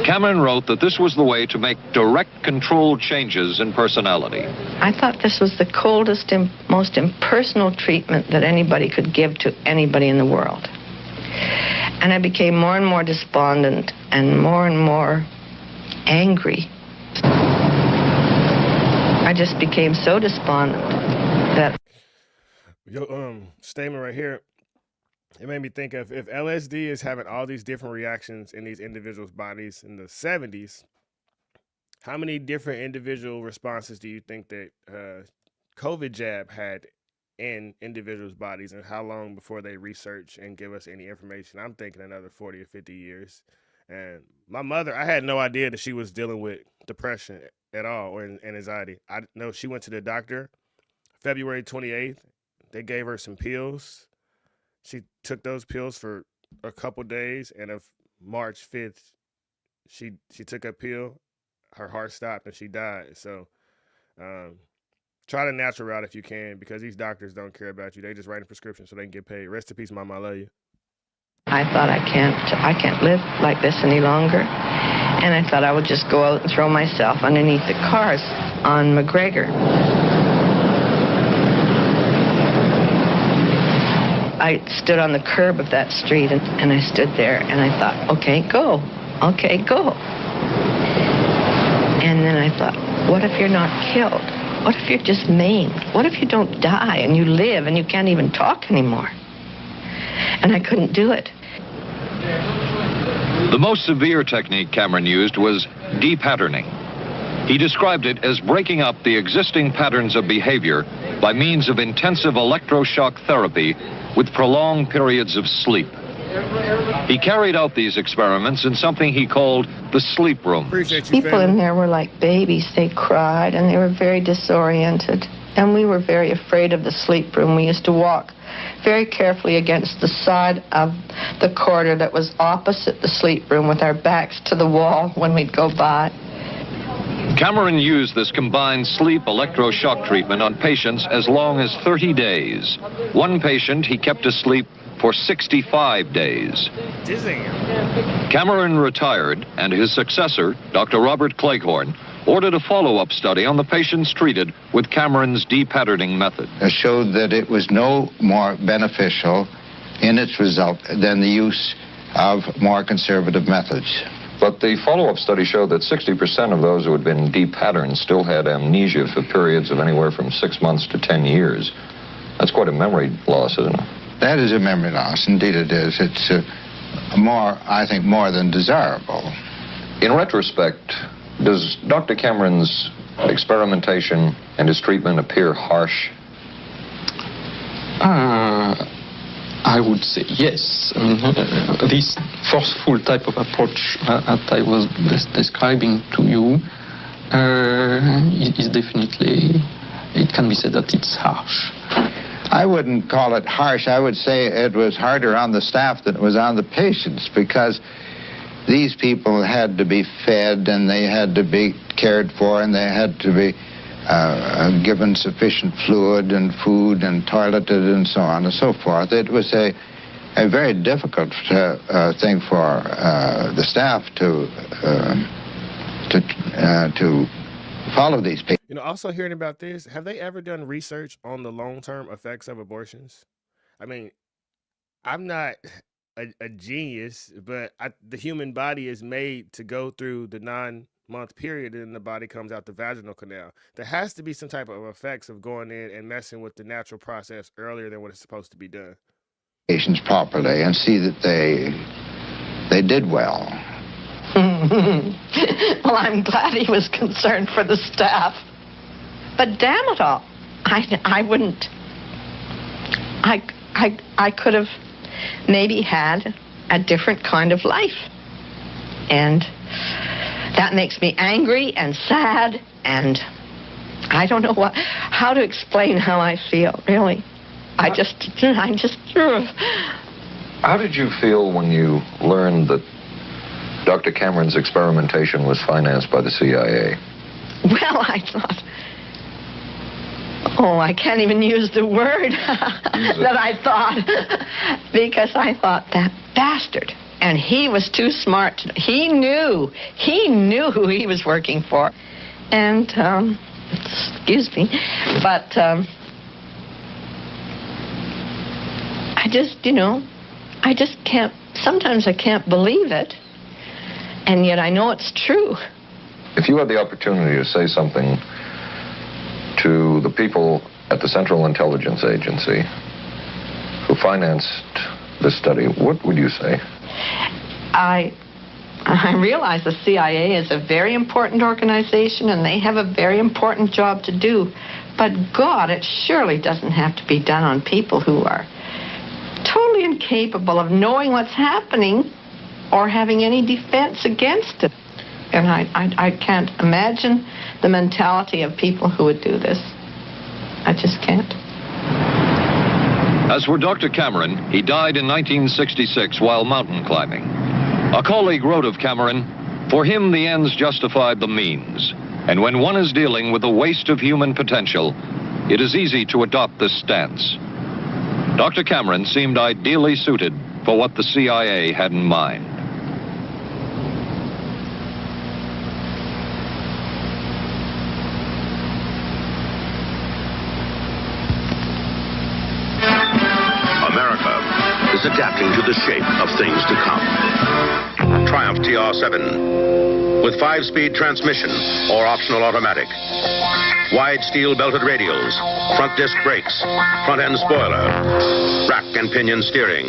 Cameron wrote that this was the way to make direct controlled changes in personality. I thought this was the coldest and most impersonal treatment that anybody could give to anybody in the world. And I became more and more despondent and more angry. I just became so despondent that... Statement right here, it made me think of if LSD is having all these different reactions in these individuals' bodies in the 70s, how many different individual responses do you think that COVID jab had in individuals' bodies, and how long before they research and give us any information? I'm thinking another 40 or 50 years. And my mother, I had no idea that she was dealing with depression at all or anxiety. I know she went to the doctor February 28th. They gave her some pills. She took those pills for a couple days, and of March 5th, she took a pill, her heart stopped, and she died. So try the natural route if you can, because these doctors don't care about you. They just write a prescription so they can get paid. Rest in peace, Mama. I love you. I thought I can't live like this any longer. And I thought I would just go out and throw myself underneath the cars on McGregor. I stood on the curb of that street, and I stood there, and I thought, okay, go. Okay, go. And then I thought, what if you're not killed? What if you're just maimed? What if you don't die and you live and you can't even talk anymore? And I couldn't do it. The most severe technique Cameron used was de-patterning. He described it as breaking up the existing patterns of behavior by means of intensive electroshock therapy with prolonged periods of sleep. He carried out these experiments in something he called the sleep room. People in there were like babies. They cried and they were very disoriented. And we were very afraid of the sleep room. We used to walk very carefully against the side of the corridor that was opposite the sleep room with our backs to the wall when we'd go by. Cameron used this combined sleep electroshock treatment on patients as long as 30 days. One patient he kept asleep for 65 days. Cameron retired, and his successor, Dr. Robert Cleghorn, ordered a follow-up study on the patients treated with Cameron's de-patterning method. It showed that it was no more beneficial in its result than the use of more conservative methods. But the follow-up study showed that 60% of those who had been de-patterned still had amnesia for periods of anywhere from 6 months to 10 years. That's quite a memory loss, isn't it? That is a memory loss. Indeed it is. It's I think, more than desirable. In retrospect, does Dr. Cameron's experimentation and his treatment appear harsh? I would say yes. I mean, this forceful type of approach that I was describing to you is definitely, it can be said that it's harsh. I wouldn't call it harsh. I would say it was harder on the staff than it was on the patients, because these people had to be fed and they had to be cared for and they had to be given sufficient fluid and food and toileted and so on and so forth. It was a very difficult thing for the staff to follow these people. You know, also hearing about this, have they ever done research on the long-term effects of abortions? I mean, I'm not a genius, but the human body is made to go through the 9-month period and the body comes out the vaginal canal. There has to be some type of effects of going in and messing with the natural process earlier than what it's supposed to be done. Patients properly and see that they did well. Well, I'm glad he was concerned for the staff. But damn it all, I wouldn't. I could have maybe had a different kind of life. And that makes me angry and sad, and I don't know how to explain how I feel, really. I just. How did you feel when you learned that Dr. Cameron's experimentation was financed by the CIA? Well, I thought, I can't even use the word that I thought, because I thought, that bastard. And he was too smart. He knew who he was working for. And, excuse me, but I just can't, sometimes I can't believe it. And yet I know it's true. If you had the opportunity to say something to the people at the Central Intelligence Agency who financed this study, what would you say? I realize the CIA is a very important organization and they have a very important job to do. But God, it surely doesn't have to be done on people who are totally incapable of knowing what's happening or having any defense against it. And I can't imagine the mentality of people who would do this. I just can't. As for Dr. Cameron, he died in 1966 while mountain climbing. A colleague wrote of Cameron, "For him, the ends justified the means. And when one is dealing with a waste of human potential, it is easy to adopt this stance." Dr. Cameron seemed ideally suited for what the CIA had in mind. America is adapting to the shape of things to come. Triumph TR7 with 5-speed transmission or optional automatic. Wide steel belted radials, front disc brakes, front end spoiler, rack and pinion steering.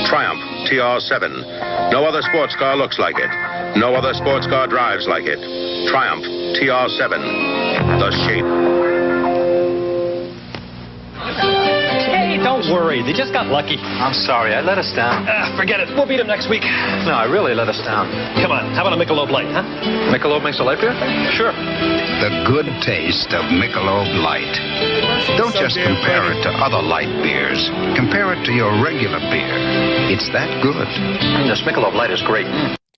Triumph TR7. No other sports car looks like it. No other sports car drives like it. Triumph TR7. The shape. Don't worry, they just got lucky. I'm sorry, I let us down. Forget it. We'll beat them next week. No, I really let us down. Come on, how about a Michelob Light, huh? Michelob makes a light beer? Sure. The good taste of Michelob Light. Don't just compare it to other light beers. Compare it to your regular beer. It's that good. This Michelob Light is great.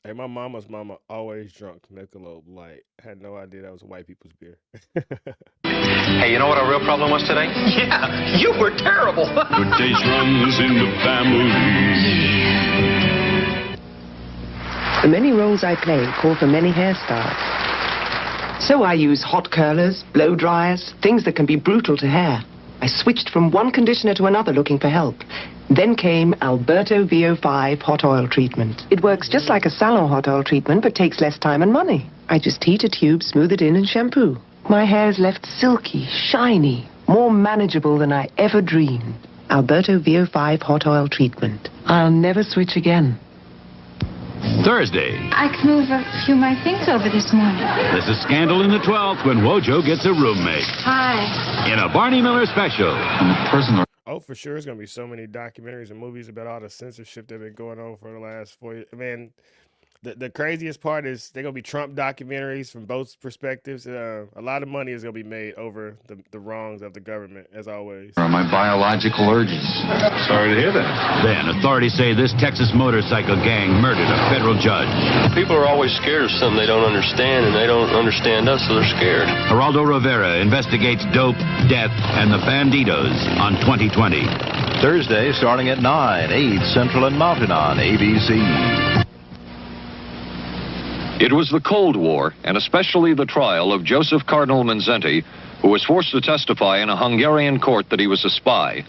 Hey, my mama's mama always drunk Michelob Light. Had no idea that was white people's beer. Hey, you know what our real problem was today? Yeah, you were terrible. Good taste runs in the family. The many roles I play call for many hairstyles. So I use hot curlers, blow dryers, things that can be brutal to hair. I switched from one conditioner to another looking for help. Then came Alberto VO5 hot oil treatment. It works just like a salon hot oil treatment, but takes less time and money. I just heat a tube, smooth it in, and shampoo. My hair is left silky, shiny, more manageable than I ever dreamed. Alberto VO5 hot oil treatment. I'll never switch again. Thursday. I can move a few of my things over this morning. There's a scandal in the 12th when Wojo gets a roommate. Hi. In a Barney Miller special. Oh, for sure. There's going to be so many documentaries and movies about all the censorship that's been going on for the last 4 years. Man, the craziest part is they're going to be Trump documentaries from both perspectives. A lot of money is going to be made over the wrongs of the government, as always. Are my biological urges. Sorry to hear that. Then authorities say this Texas motorcycle gang murdered a federal judge. People are always scared of something they don't understand, and they don't understand us, so they're scared. Geraldo Rivera investigates dope, death, and the banditos on 2020. Thursday, starting at 9, 8 Central and Mountain on ABC. It was the Cold War, and especially the trial of Joseph Cardinal Mindszenty, who was forced to testify in a Hungarian court that he was a spy.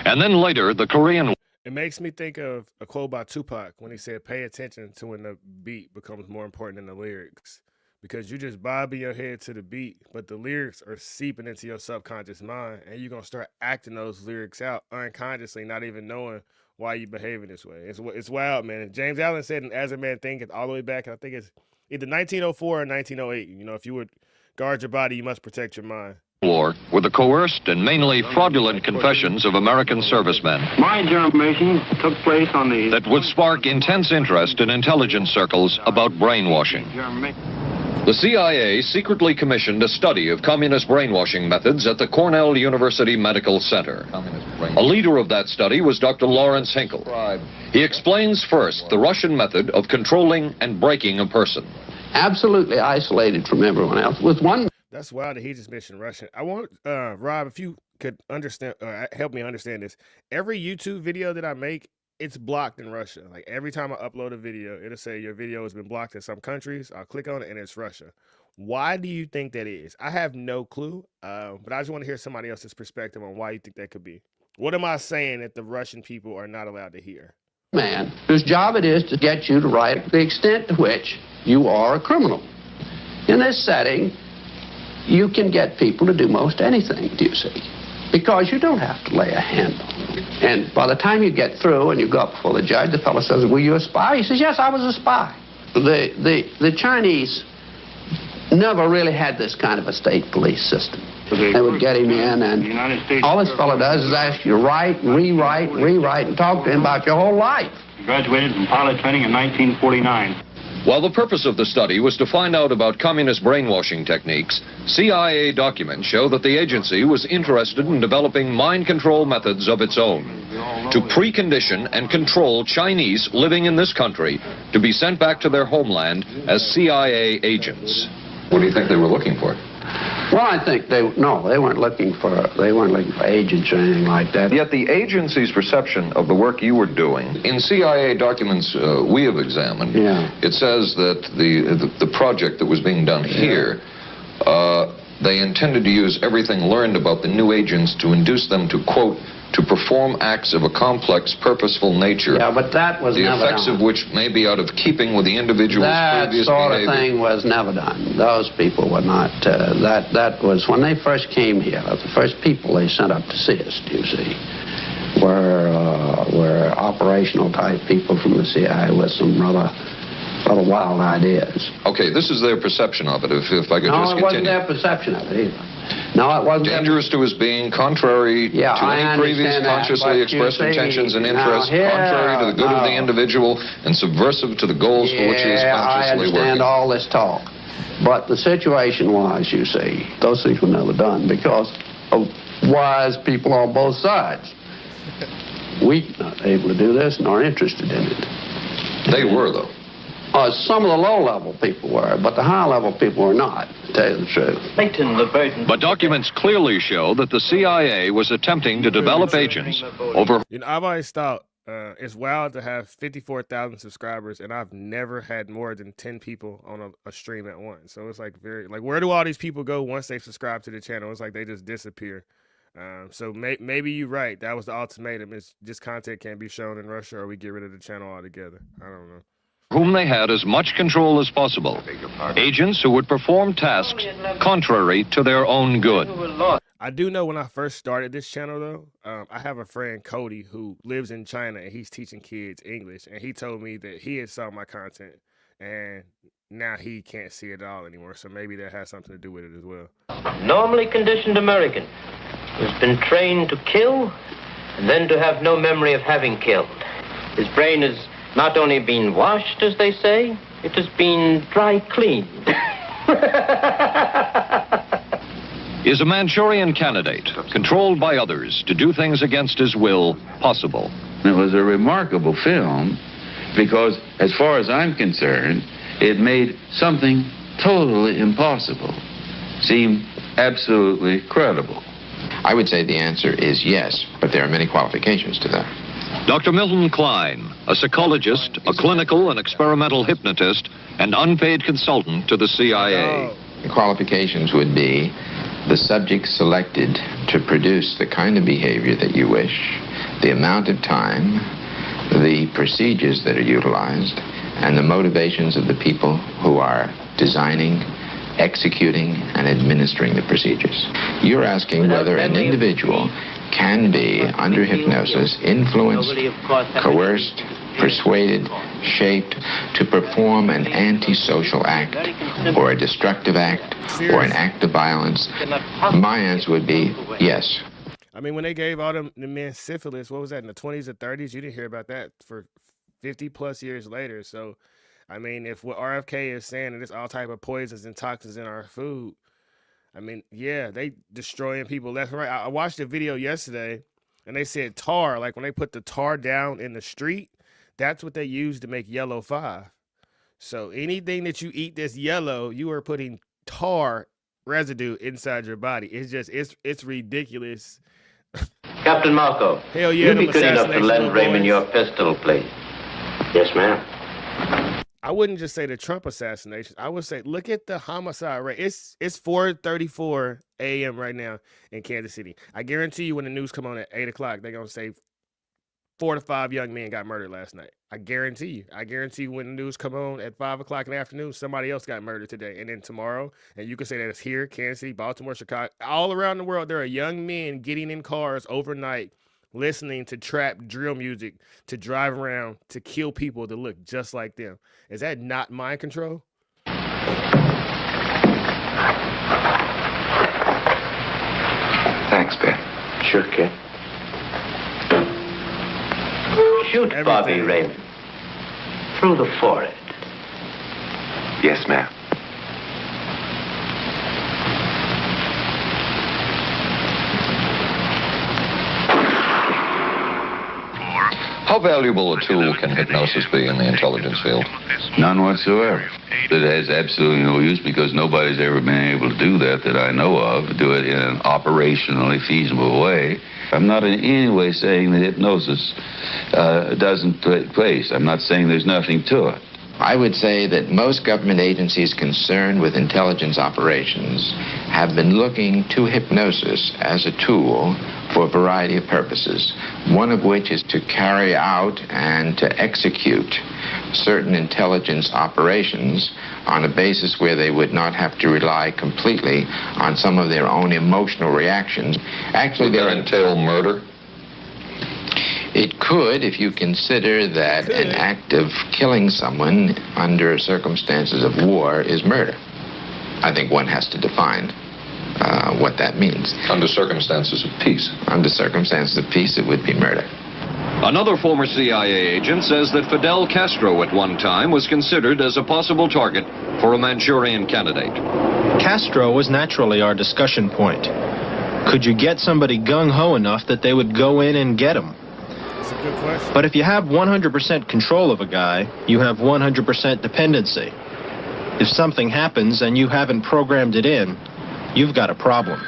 And then later, the Korean War. It makes me think of a quote by Tupac when he said, "Pay attention to when the beat becomes more important than the lyrics." Because you just bobbing your head to the beat, but the lyrics are seeping into your subconscious mind, and you're going to start acting those lyrics out unconsciously, not even knowing why you behaving this way. It's wild, man. James Allen said in As a Man Thinketh all the way back, and I think it's either 1904 or 1908. You know, if you would guard your body, you must protect your mind. War were the coerced and mainly fraudulent confessions of American servicemen. My information took place on the... that would spark intense interest in intelligence circles about brainwashing. The CIA secretly commissioned a study of communist brainwashing methods at the Cornell University Medical Center. A leader of that study was Dr. Lawrence Hinkle. He explains first the Russian method of controlling and breaking a person. Absolutely isolated from everyone else, with one... That's wild that he just mentioned Russian. I want, Rob, if you could understand, help me understand this. Every YouTube video that I make, it's blocked in Russia. Like every time I upload a video, it'll say your video has been blocked in some countries. I'll click on it and it's Russia. Why do you think that is? I have no clue, but I just want to hear somebody else's perspective on why you think that could be. What am I saying that the Russian people are not allowed to hear? Man whose job it is to get you to write the extent to which you are a criminal. In this setting, you can get people to do most anything, do you see? Because you don't have to lay a hand on them. And by the time you get through and you go up before the judge, the fellow says, "Were you a spy?" He says, "Yes, I was a spy." The Chinese never really had this kind of a state police system. They would get him in, and all this fellow does is ask you to write, and rewrite, and talk to him about your whole life. Graduated from pilot training in 1949. While the purpose of the study was to find out about communist brainwashing techniques, CIA documents show that the agency was interested in developing mind control methods of its own to precondition and control Chinese living in this country to be sent back to their homeland as CIA agents. What do you think they were looking for? Well, I think they weren't looking for agents or anything like that. Yet the agency's perception of the work you were doing, in CIA documents we have examined, it says that the project that was being done here, they intended to use everything learned about the new agents to induce them to, quote, to perform acts of a complex, purposeful nature. Yeah, but that was never done. The effects of which may be out of keeping with the individual's previous behavior. That sort of thing was never done. Those people were not, that was, when they first came here, the first people they sent up to see us, you see, were operational type people from the CIA with some rather wild ideas. Okay, this is their perception of it, if I could just continue. No, it wasn't their perception of it either. No, it wasn't. Dangerous to his being, contrary to any previous consciously expressed intentions and interests, contrary to the good of the individual, and subversive to the goals for which he is consciously working. I understand all this talk. But the situation was, you see, those things were never done because of wise people on both sides. We not able to do this nor interested in it. They were, though. Some of the low-level people were, but the high-level people were not, to tell you the truth. But documents clearly show that the CIA was attempting to develop agents over... You know, I've always thought it's wild to have 54,000 subscribers, and I've never had more than 10 people on a stream at once. So it's like where do all these people go once they subscribe to the channel? It's like they just disappear. So maybe you're right. That was the ultimatum. Is this content can't be shown in Russia, or we get rid of the channel altogether. I don't know. Whom they had as much control as possible. Agents who would perform tasks contrary to their own good. I do know when I first started this channel, though, I have a friend, Cody, who lives in China, and he's teaching kids English. And he told me that he had saw my content, and now he can't see it at all anymore. So maybe that has something to do with it as well. Normally conditioned American who's been trained to kill and then to have no memory of having killed. His brain has not only been washed, as they say, it has been dry cleaned. Is a Manchurian candidate, controlled by others to do things against his will, possible? It was a remarkable film because, as far as I'm concerned, it made something totally impossible seem absolutely credible. I would say the answer is yes, but there are many qualifications to that. Dr. Milton Klein, a psychologist, a clinical and experimental hypnotist, and unpaid consultant to the CIA. The qualifications would be the subject selected to produce the kind of behavior that you wish, the amount of time, the procedures that are utilized, and the motivations of the people who are designing, executing, and administering the procedures. You're asking whether an individual can be, under hypnosis, influenced, coerced, persuaded, shaped to perform an antisocial act, or a destructive act, or an act of violence. My answer would be yes. I mean, when they gave all the men syphilis, what was that, in the 20s or 30s? You didn't hear about that for 50 plus years later. So, I mean, if what RFK is saying that there's all type of poisons and toxins in our food, I mean, yeah, they destroying people left and right. I watched a video yesterday, and they said tar, like when they put the tar down in the street, that's what they use to make yellow 5. So anything that you eat that's yellow, you are putting tar residue inside your body. It's just, it's ridiculous. Captain Marco, hell yeah, you'd be good enough to lend Raymond your pistol, please. Yes, ma'am. I wouldn't just say the Trump assassination. I would say, look at the homicide rate. It's 4:34 a.m. right now in Kansas City. I guarantee you when the news come on at 8 o'clock, they're going to say 4 to 5 young men got murdered last night. I guarantee you. I guarantee you when the news come on at 5 o'clock in the afternoon, somebody else got murdered today. And then tomorrow, and you can say that it's here, Kansas City, Baltimore, Chicago, all around the world, there are young men getting in cars overnight, listening to trap drill music, to drive around, to kill people that look just like them. Is that not mind control? Thanks, Ben. Sure, kid. Shoot Bobby Raymond through the forehead. Yes, ma'am. How valuable a tool can hypnosis be in the intelligence field? None whatsoever. It has absolutely no use because nobody's ever been able to do that I know of, do it in an operationally feasible way. I'm not in any way saying that hypnosis doesn't take place. I'm not saying there's nothing to it. I would say that most government agencies concerned with intelligence operations have been looking to hypnosis as a tool for a variety of purposes, one of which is to carry out and to execute certain intelligence operations on a basis where they would not have to rely completely on some of their own emotional reactions. Actually, would that entail murder? It could, if you consider that an act of killing someone under circumstances of war is murder. I think one has to define what that means. Under circumstances of peace. Under circumstances of peace, it would be murder. Another former CIA agent says that Fidel Castro at one time was considered as a possible target for a Manchurian candidate. Castro was naturally our discussion point. Could you get somebody gung-ho enough that they would go in and get him? That's a good question. But if you have 100% control of a guy, you have 100% dependency. If something happens and you haven't programmed it in, you've got a problem.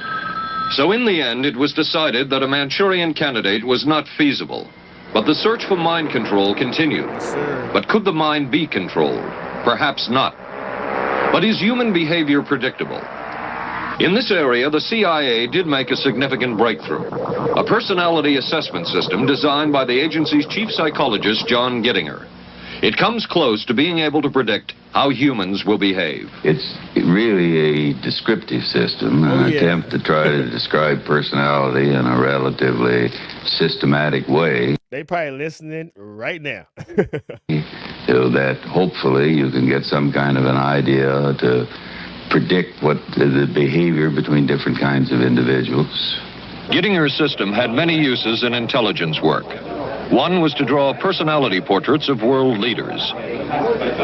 So in the end, it was decided that a Manchurian candidate was not feasible. But the search for mind control continued. Yes, but could the mind be controlled? Perhaps not. But is human behavior predictable? In this area, the CIA did make a significant breakthrough. A personality assessment system designed by the agency's chief psychologist, John Gittinger. It comes close to being able to predict how humans will behave. It's really a descriptive system, an attempt to try to describe personality in a relatively systematic way. They probably listening right now. So that hopefully you can get some kind of an idea to predict what the behavior between different kinds of individuals. Gittinger's system had many uses in intelligence work. One was to draw personality portraits of world leaders.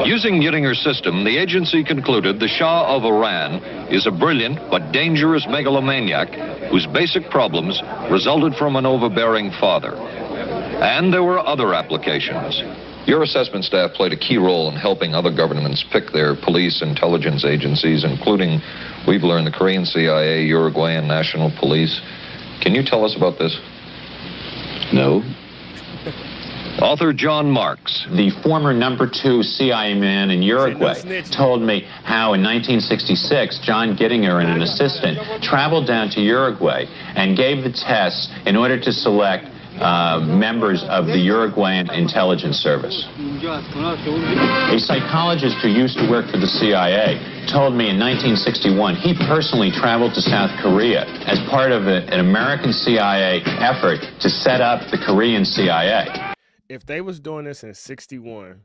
Using Gittinger's system, the agency concluded the Shah of Iran is a brilliant but dangerous megalomaniac whose basic problems resulted from an overbearing father. And there were other applications. Your assessment staff played a key role in helping other governments pick their police intelligence agencies, including, we've learned, the Korean CIA, Uruguayan National Police. Can you tell us about this? No. Author John Marks. The former #2 CIA man in Uruguay told me how in 1966, John Gittinger and an assistant traveled down to Uruguay and gave the tests in order to select members of the Uruguayan intelligence service. A psychologist who used to work for the CIA told me in 1961 he personally traveled to South Korea as part of an American CIA effort to set up the Korean CIA. If they was doing this in 61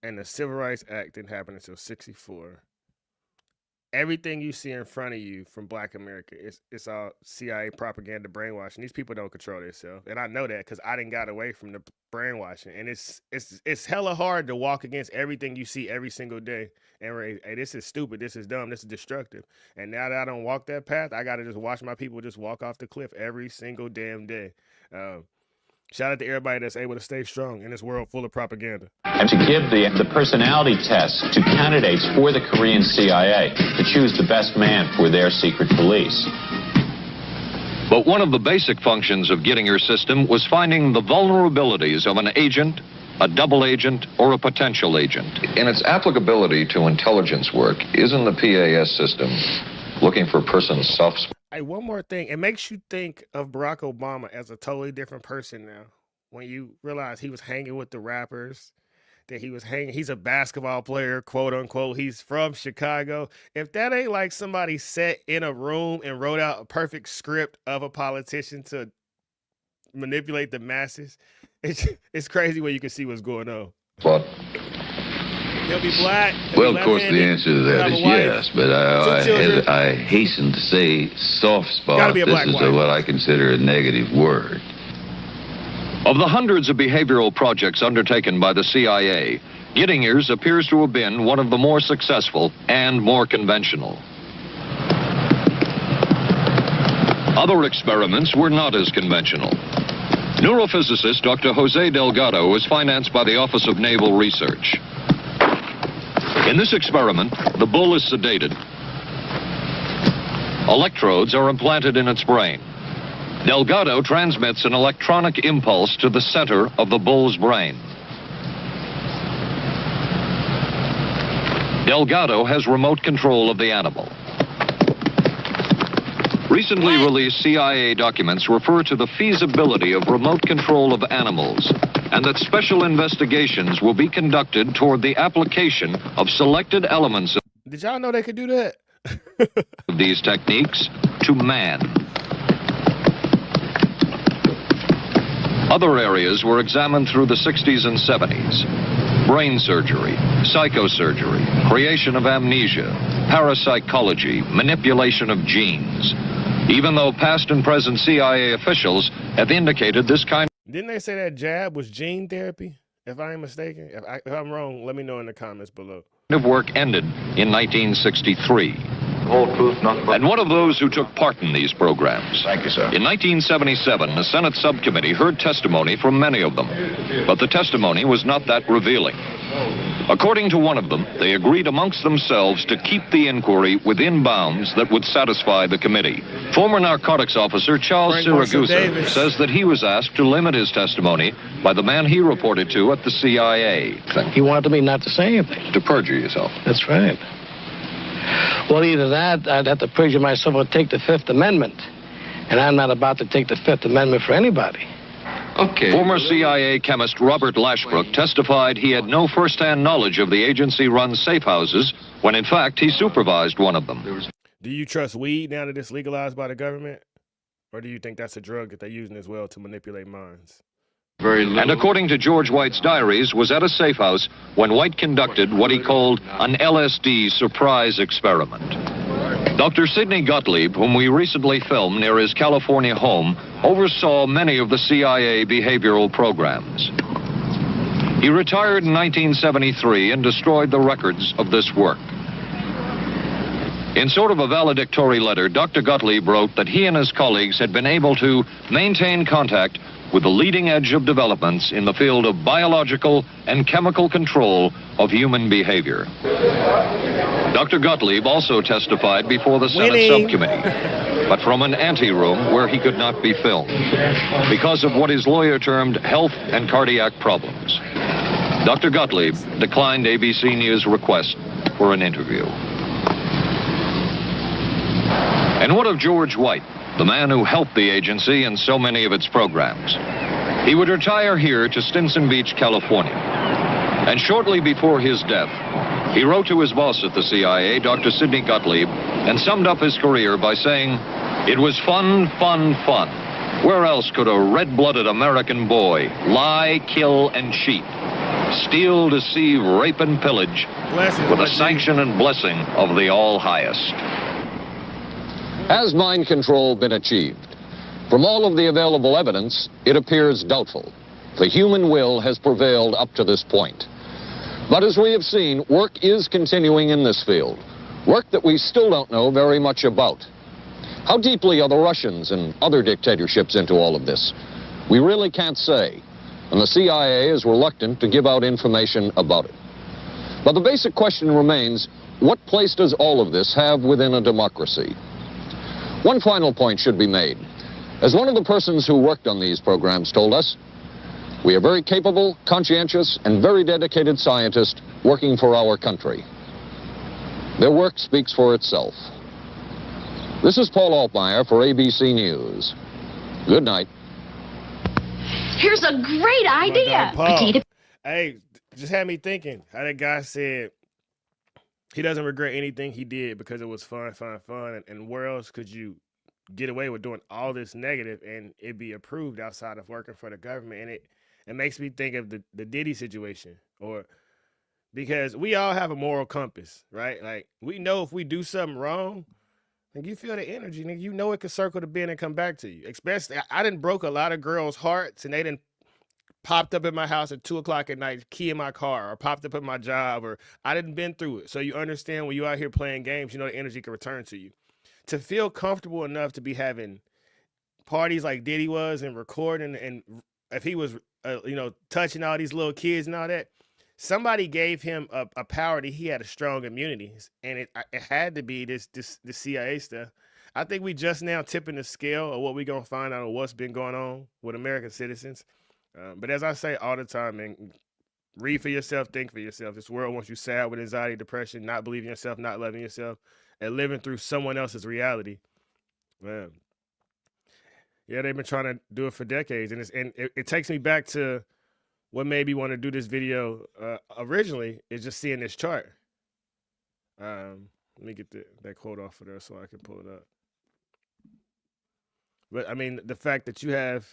and the Civil Rights Act didn't happen until 64, everything you see in front of you from Black America, it's all CIA propaganda brainwashing. These people don't control themselves. And I know that because I didn't got away from the brainwashing. And it's hella hard to walk against everything you see every single day. And hey, this is stupid, this is dumb, this is destructive. And now that I don't walk that path, I got to just watch my people just walk off the cliff every single damn day. Shout out to everybody that's able to stay strong in this world full of propaganda. And to give the personality test to candidates for the Korean CIA to choose the best man for their secret police. But one of the basic functions of Gittinger's system was finding the vulnerabilities of an agent, a double agent, or a potential agent. In its applicability to intelligence work, isn't the PAS system looking for a person's soft spots? Hey, one more thing. It makes you think of Barack Obama as a totally different person now. When you realize he was hanging with the rappers, that he's a basketball player, quote unquote. He's from Chicago. If that ain't like somebody sat in a room and wrote out a perfect script of a politician to manipulate the masses, it's crazy when you can see what's going on. What? He'll be black. Well, of course, the answer to that is yes, but I hasten to say soft spot. This is what I consider a negative word. Of the hundreds of behavioral projects undertaken by the CIA, Gittinger's appears to have been one of the more successful and more conventional. Other experiments were not as conventional. Neurophysicist Dr. Jose Delgado was financed by the Office of Naval Research. In this experiment, the bull is sedated. Electrodes are implanted in its brain. Delgado transmits an electronic impulse to the center of the bull's brain. Delgado has remote control of the animal. Recently released CIA documents refer to the feasibility of remote control of animals, and that special investigations will be conducted toward the application of selected elements of Did y'all know they could do that? these techniques to man. Other areas were examined through the 60s and 70s. Brain surgery, psychosurgery, creation of amnesia, parapsychology, manipulation of genes. Even though past and present CIA officials have indicated this kind. Didn't they say that jab was gene therapy? If I am mistaken, if I'm wrong, let me know in the comments below. Of work ended in 1963. Whole truth, nothing but... And one of those who took part in these programs. Thank you, sir. In 1977, the Senate subcommittee heard testimony from many of them, but the testimony was not that revealing. According to one of them, they agreed amongst themselves to keep the inquiry within bounds that would satisfy the committee. Former narcotics officer Charles Siragusa says that he was asked to limit his testimony by the man he reported to at the CIA. He wanted me not to say anything. To perjure yourself. That's right. Well, either that, I'd have to perjure myself or take the Fifth Amendment. And I'm not about to take the Fifth Amendment for anybody. Okay. Former CIA chemist Robert Lashbrook testified he had no first-hand knowledge of the agency-run safe houses when, in fact, he supervised one of them. Do you trust weed now that it's legalized by the government? Or do you think that's a drug that they're using as well to manipulate minds? And according to George White's diaries, was at a safe house when White conducted what he called an LSD surprise experiment. Dr. Sidney Gottlieb, whom we recently filmed near his California home, oversaw many of the CIA behavioral programs. He retired in 1973 and destroyed the records of this work. In sort of a valedictory letter, Dr. Gottlieb wrote that he and his colleagues had been able to maintain contact with the leading edge of developments in the field of biological and chemical control of human behavior. Dr. Gottlieb also testified before the Senate subcommittee, but from an anteroom where he could not be filmed because of what his lawyer termed health and cardiac problems. Dr. Gottlieb declined ABC News' request for an interview. And what of George White, the man who helped the agency in so many of its programs? He would retire here to Stinson Beach, California. And shortly before his death, he wrote to his boss at the CIA, Dr. Sidney Gottlieb, and summed up his career by saying, "It was fun, fun, fun. Where else could a red-blooded American boy lie, kill, and cheat, steal, deceive, rape, and pillage with the sanction and blessing of the All-Highest?" Has mind control been achieved? From all of the available evidence, it appears doubtful. The human will has prevailed up to this point. But as we have seen, work is continuing in this field, work that we still don't know very much about. How deeply are the Russians and other dictatorships into all of this? We really can't say, and the CIA is reluctant to give out information about it. But the basic question remains, what place does all of this have within a democracy? One final point should be made. As one of the persons who worked on these programs told us, we are very capable, conscientious, and very dedicated scientists working for our country. Their work speaks for itself. This is Paul Altmaier for ABC News. Good night. Here's a great idea. Potato. Hey, just had me thinking how that guy said he doesn't regret anything he did because it was fun, fun, fun. And where else could you get away with doing all this negative and it be approved outside of working for the government? And it makes me think of the Diddy situation, or because we all have a moral compass, right? Like, we know if we do something wrong, and you feel the energy, nigga, you know it could circle the bend and come back to you. Especially, I done broke a lot of girls' hearts, and they didn't popped up at my house at 2 o'clock at night, key in my car, or popped up at my job, or I didn't been through it. So you understand when you out here playing games, you know the energy can return to you. To feel comfortable enough to be having parties like Diddy was and recording, and if he was, touching all these little kids and all that, somebody gave him a power that he had a strong immunity, and it had to be this CIA stuff. I think we just now tipping the scale of what we gonna find out of what's been going on with American citizens. But as I say all the time, man, read for yourself, think for yourself. This world wants you sad with anxiety, depression, not believing yourself, not loving yourself, and living through someone else's reality. Man. Yeah, they've been trying to do it for decades, and it takes me back to what made me want to do this video originally is just seeing this chart. Let me get that quote off of there so I can pull it up. But I mean, the fact that you have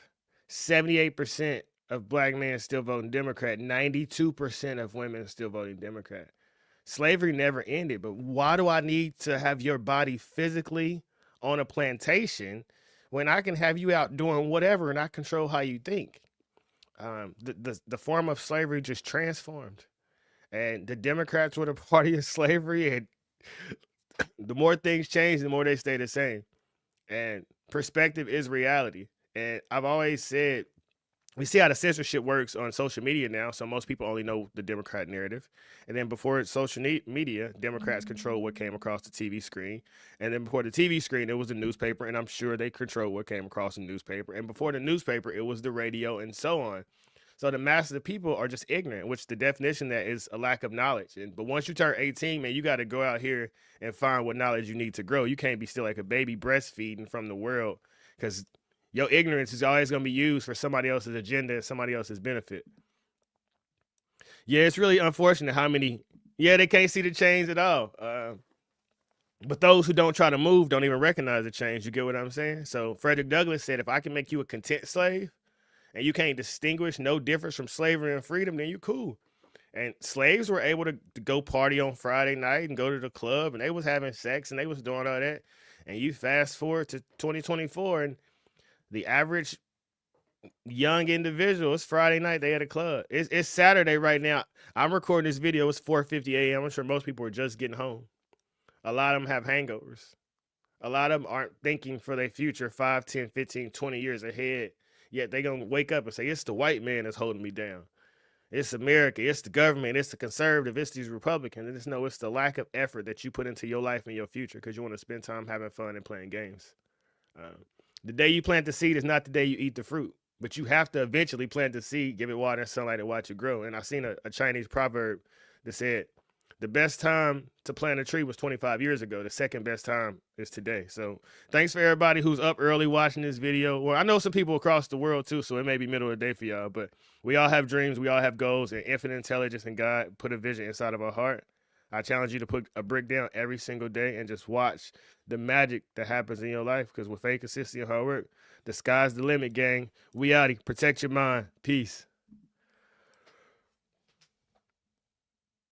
78% of black men still voting Democrat, 92% of women still voting Democrat. Slavery never ended, but why do I need to have your body physically on a plantation when I can have you out doing whatever and I control how you think? The form of slavery just transformed, and the Democrats were the party of slavery, and the more things change, the more they stay the same. And perspective is reality. And I've always said, we see how the censorship works on social media now. So most people only know the Democrat narrative. And then before social media, Democrats control what came across the TV screen. And then before the TV screen, it was the newspaper. And I'm sure they control what came across the newspaper. And before the newspaper, it was the radio and so on. So the mass of the people are just ignorant, which the definition of that is a lack of knowledge. But once you turn 18, man, you got to go out here and find what knowledge you need to grow. You can't be still like a baby breastfeeding from the world, because your ignorance is always going to be used for somebody else's agenda and somebody else's benefit. Yeah, it's really unfortunate how many, they can't see the change at all. But those who don't try to move don't even recognize the change. You get what I'm saying? So Frederick Douglass said, if I can make you a content slave, and you can't distinguish no difference from slavery and freedom, then you cool. And slaves were able to go party on Friday night and go to the club, and they was having sex and they was doing all that. And you fast forward to 2024, and the average young individual, it's Friday night, they at a club. It's Saturday right now. I'm recording this video. It's 4:50 a.m. I'm sure most people are just getting home. A lot of them have hangovers. A lot of them aren't thinking for their future 5, 10, 15, 20 years ahead. Yet they going to wake up and say, it's the white man that's holding me down. It's America. It's the government. It's the conservative. It's these Republicans. And it's the lack of effort that you put into your life and your future because you want to spend time having fun and playing games. The day you plant the seed is not the day you eat the fruit. But you have to eventually plant the seed, give it water and sunlight, and watch it grow. And I've seen a Chinese proverb that said, the best time to plant a tree was 25 years ago. The second best time is today. So thanks for everybody who's up early watching this video. Well, I know some people across the world too, so it may be middle of the day for y'all, but we all have dreams. We all have goals, and infinite intelligence and God put a vision inside of our heart. I challenge you to put a brick down every single day and just watch the magic that happens in your life, because with faith, consistency, and hard work, the sky's the limit, gang. We outie. Protect your mind. Peace.